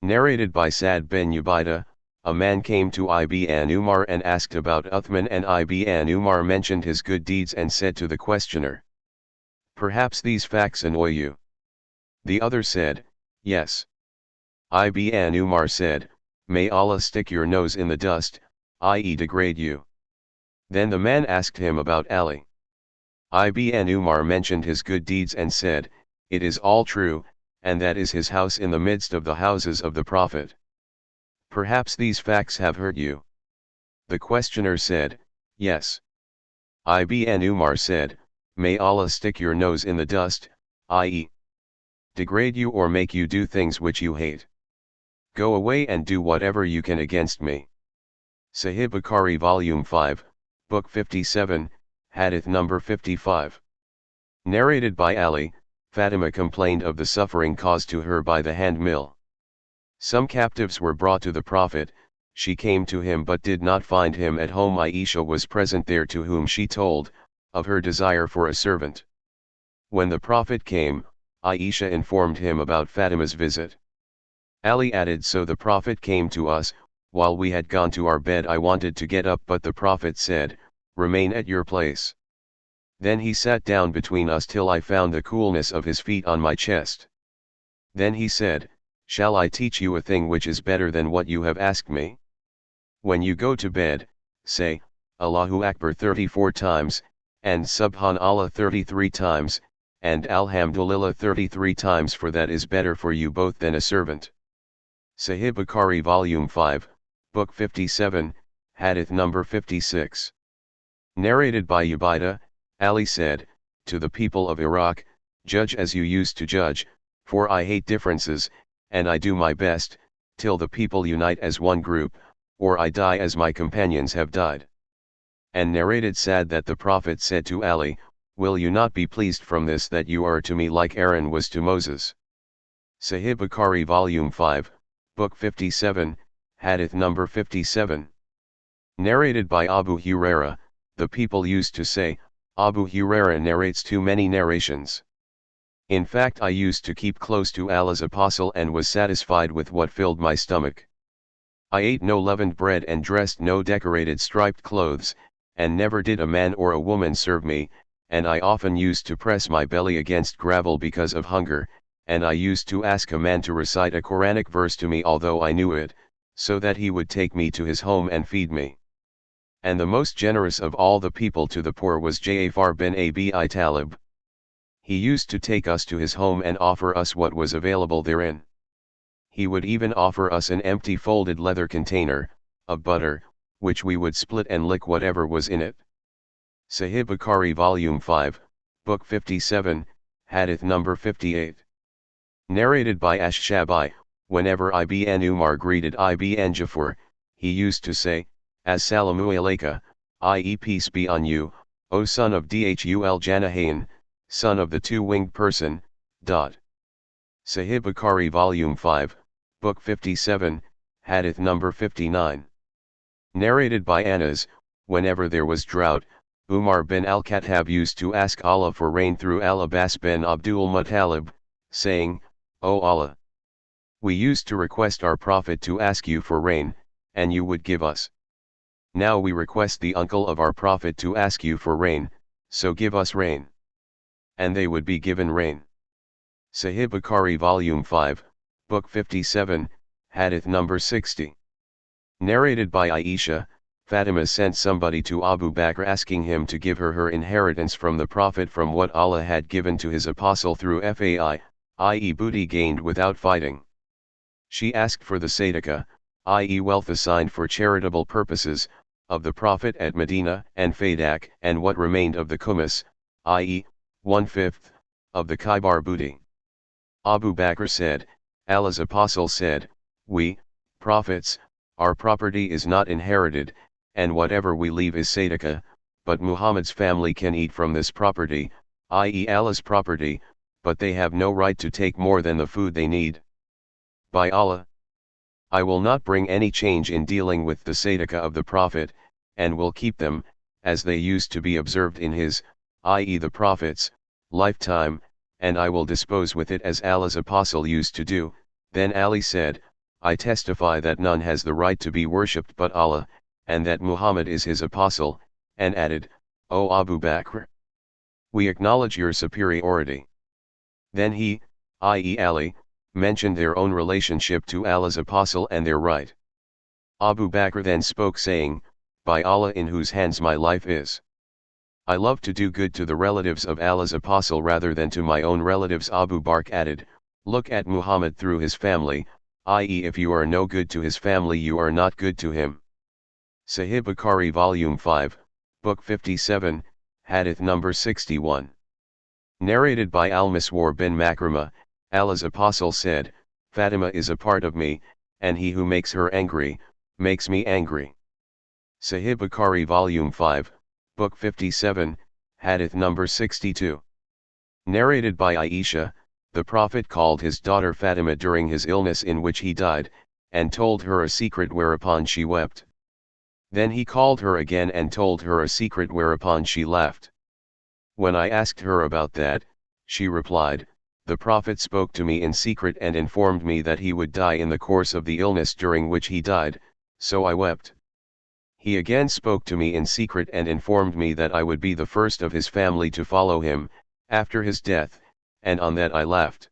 Narrated by Sa'd bin Ubaida, a man came to Ibn Umar and asked about Uthman, and Ibn Umar mentioned his good deeds and said to the questioner, "Perhaps these facts annoy you?" The other said, "Yes." Ibn Umar said, "May Allah stick your nose in the dust, i.e. degrade you." Then the man asked him about Ali. Ibn Umar mentioned his good deeds and said, "It is all true, and that is his house in the midst of the houses of the Prophet." Perhaps these facts have hurt you. The questioner said, yes. Ibn Umar said, may Allah stick your nose in the dust, i.e., degrade you or make you do things which you hate. Go away and do whatever you can against me. Sahih Bukhari Volume 5, Book 57, Hadith number 55. Narrated by Ali, Fatima complained of the suffering caused to her by the hand mill. Some captives were brought to the Prophet. She came to him but did not find him at home. Aisha was present there, to whom she told of her desire for a servant. When the Prophet came, Aisha informed him about Fatima's visit. Ali added, so the Prophet came to us. While we had gone to our bed, I wanted to get up, but the Prophet said, remain at your place. Then he sat down between us till I found the coolness of his feet on my chest. Then he said, shall I teach you a thing which is better than what you have asked me? When you go to bed, say, Allahu Akbar 34 times, and Subhanallah 33 times, and Alhamdulillah 33 times, for that is better for you both than a servant. Sahih Bukhari Volume 5, Book 57, Hadith number 56. Narrated by Ubaida, Ali said, to the people of Iraq, judge as you used to judge, for I hate differences, and I do my best, till the people unite as one group, or I die as my companions have died. And narrated Sad that the Prophet said to Ali, will you not be pleased from this, that you are to me like Aaron was to Moses? Sahih Bukhari Volume 5, Book 57, Hadith number 57. Narrated by Abu Huraira, the people used to say, Abu Huraira narrates too many narrations. In fact, I used to keep close to Allah's apostle and was satisfied with what filled my stomach. I ate no leavened bread and dressed no decorated striped clothes, and never did a man or a woman serve me, and I often used to press my belly against gravel because of hunger, and I used to ask a man to recite a Quranic verse to me although I knew it, so that he would take me to his home and feed me. And the most generous of all the people to the poor was Ja'far bin Abi Talib. He used to take us to his home and offer us what was available therein. He would even offer us an empty folded leather container, of butter, which we would split and lick whatever was in it. Sahih Bukhari Volume 5, Book 57, Hadith number 58. Narrated by Ash-Shabi, whenever Ibn Umar greeted Ibn Jafar, he used to say, As-salamu alayka, i.e. peace be on you, O son of Dhul Janahayn, son of the two-winged person. Sahih Bukhari Volume 5, Book 57, Hadith number 59. Narrated by Anas, whenever there was drought, Umar bin al-Khattab used to ask Allah for rain through al-Abbas bin Abdul Muttalib, saying, O Allah, we used to request our Prophet to ask you for rain, and you would give us. Now we request the uncle of our Prophet to ask you for rain, so give us rain. And they would be given rain. Sahih Bukhari Volume 5, Book 57, Hadith number 60. Narrated by Aisha, Fatima sent somebody to Abu Bakr asking him to give her inheritance from the Prophet from what Allah had given to his apostle through fai, i.e. booty gained without fighting. She asked for the sadaqah, i.e. wealth assigned for charitable purposes, of the Prophet at Medina, and fadak, and what remained of the kumus, i.e. 1/5, of the Khaybar booty. Abu Bakr said, Allah's apostle said, we, prophets, our property is not inherited, and whatever we leave is sadaqah, but Muhammad's family can eat from this property, i.e. Allah's property, but they have no right to take more than the food they need. By Allah, I will not bring any change in dealing with the sadaqah of the Prophet, and will keep them, as they used to be observed in his, i.e. the Prophet's, lifetime, and I will dispose with it as Allah's apostle used to do. Then Ali said, I testify that none has the right to be worshipped but Allah, and that Muhammad is his apostle, and added, O Abu Bakr, we acknowledge your superiority. Then he, i.e. Ali, mentioned their own relationship to Allah's apostle and their right. Abu Bakr then spoke saying, by Allah in whose hands my life is, I love to do good to the relatives of Allah's apostle rather than to my own relatives. Abu Bakr added, look at Muhammad through his family, i.e. if you are no good to his family you are not good to him. Sahih Bukhari Volume 5, Book 57, Hadith number 61. Narrated by Al-Miswar bin Makrama, Allah's Apostle said, Fatima is a part of me, and he who makes her angry, makes me angry. Sahih Bukhari Volume 5, Book 57, Hadith number 62. Narrated by Aisha, the Prophet called his daughter Fatima during his illness in which he died, and told her a secret whereupon she wept. Then he called her again and told her a secret whereupon she laughed. When I asked her about that, she replied, the Prophet spoke to me in secret and informed me that he would die in the course of the illness during which he died, so I wept. He again spoke to me in secret and informed me that I would be the first of his family to follow him, after his death, and on that I laughed.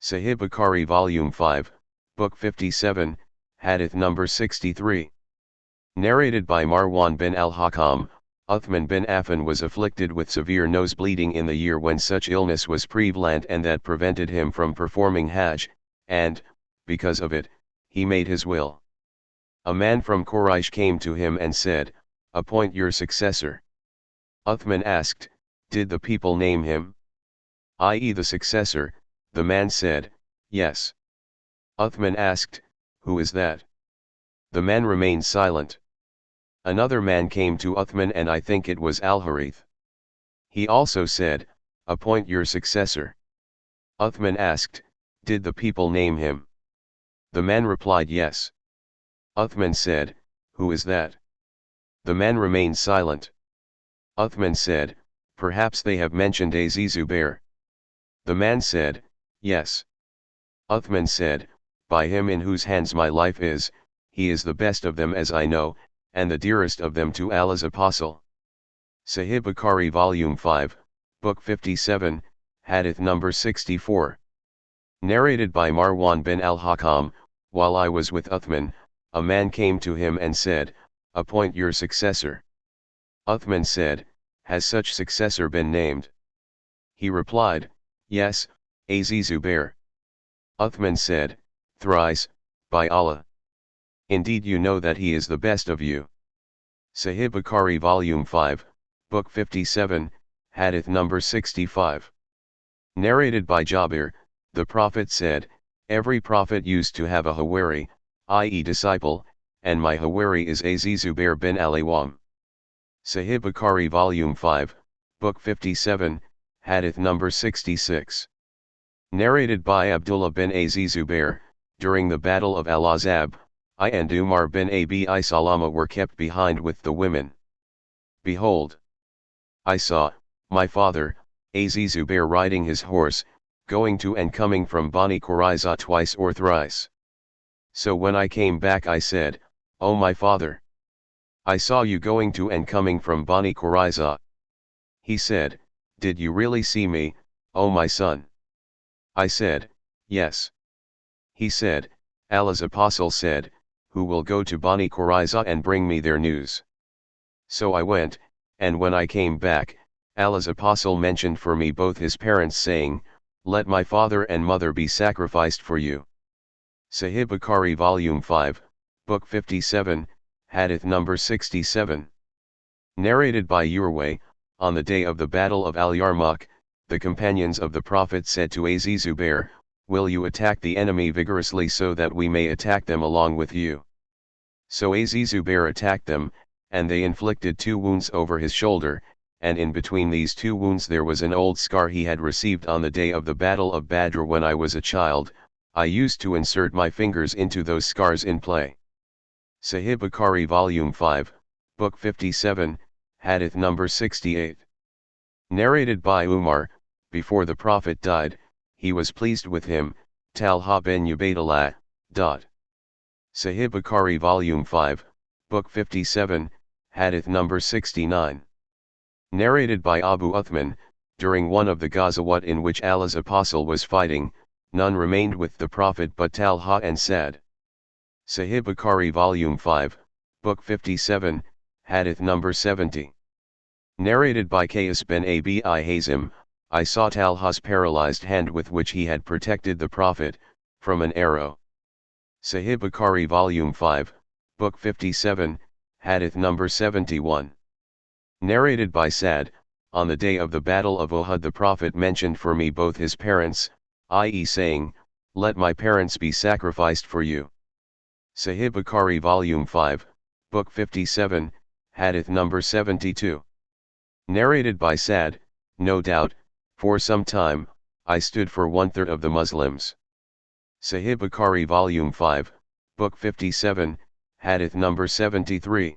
Sahih Bukhari Volume 5, Book 57, Hadith number 63. Narrated by Marwan bin al-Hakam, Uthman bin Affan was afflicted with severe nose bleeding in the year when such illness was prevalent and that prevented him from performing Hajj, and, because of it, he made his will. A man from Quraysh came to him and said, appoint your successor. Uthman asked, did the people name him? I.e. the successor, the man said, yes. Uthman asked, who is that? The man remained silent. Another man came to Uthman and I think it was Al-Harith. He also said, appoint your successor. Uthman asked, did the people name him? The man replied yes. Uthman said, who is that? The man remained silent. Uthman said, perhaps they have mentioned Zubair. The man said, yes. Uthman said, by him in whose hands my life is, he is the best of them as I know, and the dearest of them to Allah's Apostle. Sahih Bukhari Volume 5, Book 57, Hadith number 64. Narrated by Marwan bin al-Hakam, while I was with Uthman, a man came to him and said, appoint your successor. Uthman said, has such successor been named? He replied, yes, Zubair. Uthman said, thrice, by Allah. Indeed you know that he is the best of you. Sahih Bukhari Volume 5, Book 57, Hadith number 65. Narrated by Jabir, the Prophet said, every prophet used to have a Hawari, i.e. disciple, and my Hawari is Zubair bin al-Awwam. Sahih Bukhari Volume 5, Book 57, Hadith number 66. Narrated by Abdullah bin Zubair, during the Battle of Al-Azab, I and Umar bin Abi Salama were kept behind with the women. Behold, I saw, my father, Zubair riding his horse, going to and coming from Bani Qurayza twice or thrice. So when I came back I said, O my father, I saw you going to and coming from Bani Qurayza. He said, did you really see me, O my son? I said, yes. He said, Allah's Apostle said, who will go to Bani Qurayza and bring me their news? So I went, and when I came back, Allah's Apostle mentioned for me both his parents saying, let my father and mother be sacrificed for you. Sahih Bukhari Volume 5, Book 57, Hadith number 67. Narrated by Urway, on the day of the Battle of Al-Yarmouk, the companions of the Prophet said to Zubair, will you attack the enemy vigorously so that we may attack them along with you? So Zubair attacked them, and they inflicted 2 wounds over his shoulder, and in between these 2 wounds there was an old scar he had received on the day of the Battle of Badr when I was a child. I used to insert my fingers into those scars in play. Sahih Bukhari Volume 5, Book 57, Hadith number 68. Narrated by Umar, before the Prophet died, he was pleased with him, Talha bin Ubaydullah. Sahih Bukhari Volume 5, Book 57, Hadith number 69. Narrated by Abu Uthman, during one of the Ghazawat in which Allah's Apostle was fighting, none remained with the Prophet but Talha and Sa'd. Sahih Bukhari Volume 5, Book 57, Hadith number 70. Narrated by Qais bin Abi Hazim, I saw Talha's paralyzed hand with which he had protected the Prophet, from an arrow. Sahih Bukhari Volume 5, Book 57, Hadith number 71. Narrated by Sa'd, on the day of the Battle of Uhud the Prophet mentioned for me both his parents, i.e. saying, "Let my parents be sacrificed for you." Sahih Bukhari Volume 5, Book 57, Hadith number 72. Narrated by Sa'd, no doubt, for some time, I stood for 1/3 of the Muslims. Sahih Bukhari Volume 5, Book 57, Hadith number 73.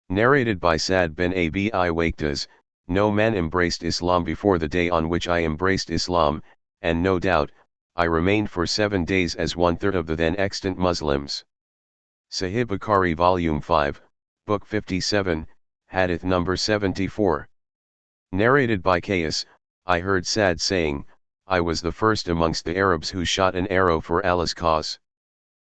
Narrated by Sa'd bin Abi Waqtas, no man embraced Islam before the day on which I embraced Islam, and no doubt, I remained for 7 days as 1/3 of the then extant Muslims. Sahih Bukhari Volume 5, Book 57, Hadith number 74. Narrated by Qais, I heard Sa'd saying, I was the first amongst the Arabs who shot an arrow for Allah's cause.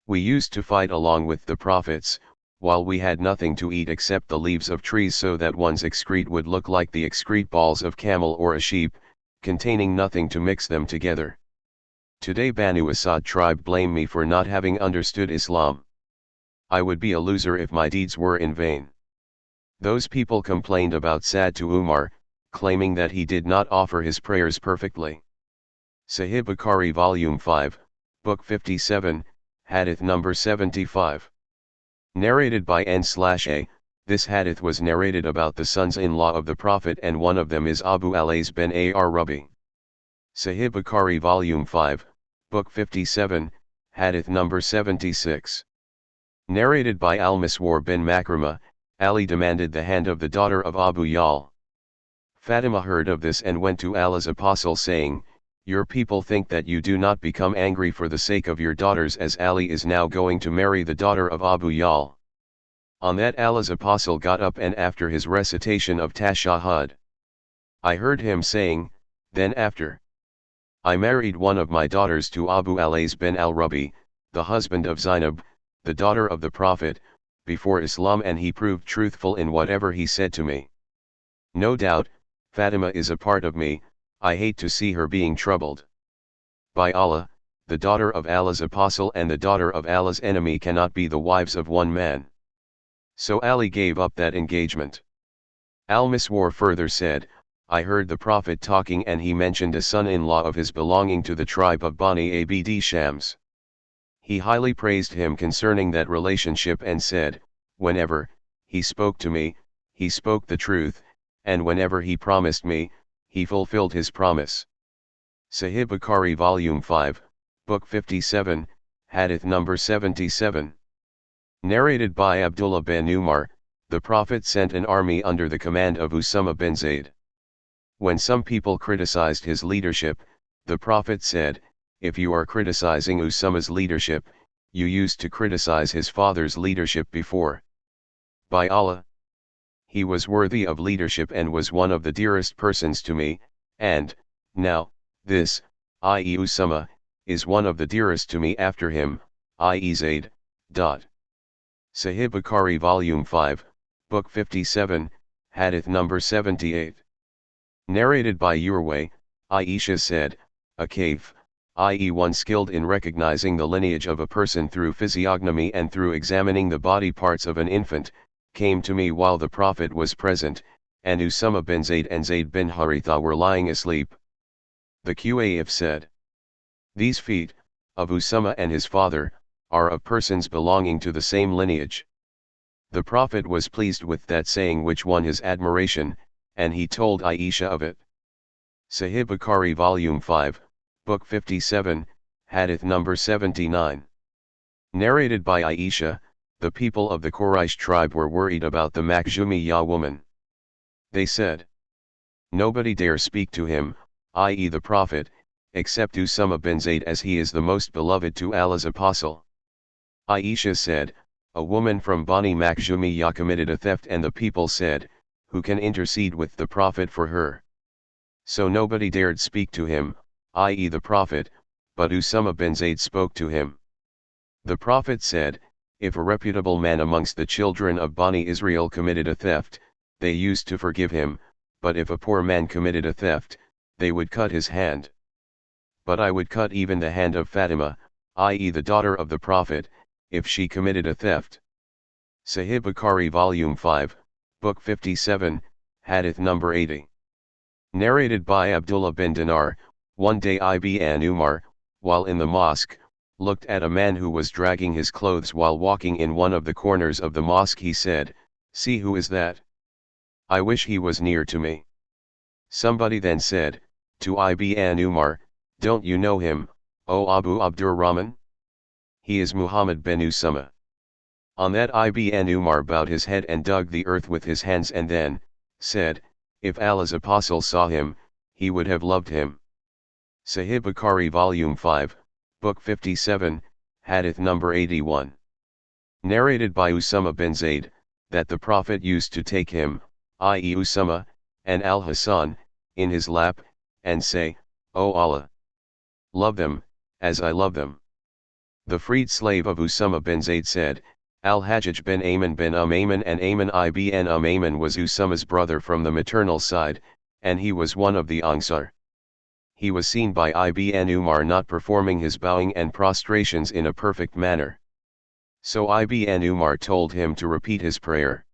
We used to fight along with the prophets, while we had nothing to eat except the leaves of trees so that one's excrete would look like the excrete balls of camel or a sheep, containing nothing to mix them together. Today Banu Asad tribe blame me for not having understood Islam. I would be a loser if my deeds were in vain. Those people complained about Sa'd to Umar, claiming that he did not offer his prayers perfectly. Sahih Bukhari Volume 5, Book 57, Hadith number 75. Narrated by N/A, this hadith was narrated about the sons-in-law of the Prophet and one of them is Abu Alays bin Ar-Rabi. Sahih Bukhari Volume 5, Book 57, Hadith number 76. Narrated by Al-Miswar bin Makrama, Ali demanded the hand of the daughter of Abu Yal. Fatima heard of this and went to Allah's apostle saying, "Your people think that you do not become angry for the sake of your daughters as Ali is now going to marry the daughter of Abu Yal." On that Allah's apostle got up and after his recitation of Tashahhud, I heard him saying, then after, I married one of my daughters to Abu Alays bin al-Rabi, the husband of Zainab, the daughter of the Prophet, before Islam and he proved truthful in whatever he said to me. No doubt, Fatima is a part of me, I hate to see her being troubled. By Allah, the daughter of Allah's apostle and the daughter of Allah's enemy cannot be the wives of one man. So Ali gave up that engagement. Al-Miswar further said, I heard the Prophet talking and he mentioned a son-in-law of his belonging to the tribe of Bani Abd Shams. He highly praised him concerning that relationship and said, whenever he spoke to me, he spoke the truth, and whenever he promised me, he fulfilled his promise. Sahih Bukhari Volume 5, Book 57, Hadith number 77. Narrated by Abdullah bin Umar, the Prophet sent an army under the command of Usama bin Zayd. When some people criticized his leadership, the Prophet said, if you are criticizing Usama's leadership, you used to criticize his father's leadership before. By Allah, he was worthy of leadership and was one of the dearest persons to me, and, now, this, i.e. Usama, is one of the dearest to me after him, i.e. Zayd. Sahih Bukhari Volume 5, Book 57, Hadith number 78. Narrated by Urwa, Aisha said, a kayf, i.e. one skilled in recognizing the lineage of a person through physiognomy and through examining the body parts of an infant, came to me while the Prophet was present, and Usama bin Zayd and Zayd bin Haritha were lying asleep. The Qa'if said, these feet, of Usama and his father, are of persons belonging to the same lineage. The Prophet was pleased with that saying which won his admiration, and he told Aisha of it. Sahih Bukhari Volume 5, Book 57, Hadith number 79. Narrated by Aisha, the people of the Quraysh tribe were worried about the Makhzumiyya woman. They said, nobody dare speak to him, i.e. the Prophet, except Usama bin Zayd as he is the most beloved to Allah's apostle. Aisha said, a woman from Bani Makhzumiyya committed a theft and the people said, who can intercede with the Prophet for her? So nobody dared speak to him, i.e. the Prophet, but Usama bin Zayd spoke to him. The Prophet said, if a reputable man amongst the children of Bani Israel committed a theft, they used to forgive him, but if a poor man committed a theft, they would cut his hand. But I would cut even the hand of Fatima, i.e. the daughter of the Prophet, if she committed a theft. Sahih Bukhari Volume 5, Book 57, Hadith number 80. Narrated by Abdullah bin Dinar, one day Ibn Umar, while in the mosque, looked at a man who was dragging his clothes while walking in one of the corners of the mosque. He said, "See, who is that? I wish he was near to me." Somebody then said, to Ibn Umar, "Don't you know him, O Abu Abdurrahman? He is Muhammad bin Usama." On that Ibn Umar bowed his head and dug the earth with his hands and then said, "If Allah's apostle saw him, he would have loved him." Sahih Bukhari Volume 5, Book 57, Hadith number 81. Narrated by Usama bin Zayd, that the Prophet used to take him, i.e. Usama, and Al-Hasan, in his lap, and say, "O Allah, love them, as I love them." The freed slave of Usama bin Zayd said, Al-Hajjaj bin Ayman bin Ayman, and Ayman ibn Ayman was Usama's brother from the maternal side, and he was one of the Ангիր. He was seen by Ibn Umar not performing his bowing and prostrations in a perfect manner. So Ibn Umar told him to repeat his prayer.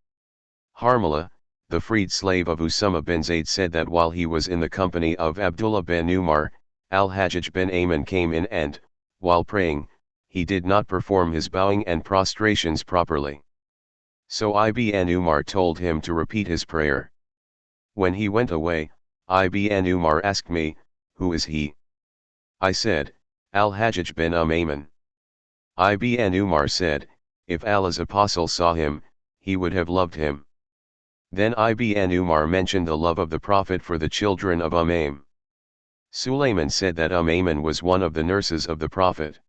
Harmala, the freed slave of Usama bin Zayd, said that while he was in the company of Abdullah bin Umar, Al-Hajjaj bin Ayman came in and, while praying, he did not perform his bowing and prostrations properly. So Ibn Umar told him to repeat his prayer. When he went away, Ibn Umar asked me, "Who is he?" I said, Al-Hajjaj bin Ayman. Ibn Umar said, "If Allah's apostle saw him, he would have loved him." Then Ibn Umar mentioned the love of the Prophet for the children of Ayman. Sulayman said that Ayman was one of the nurses of the Prophet.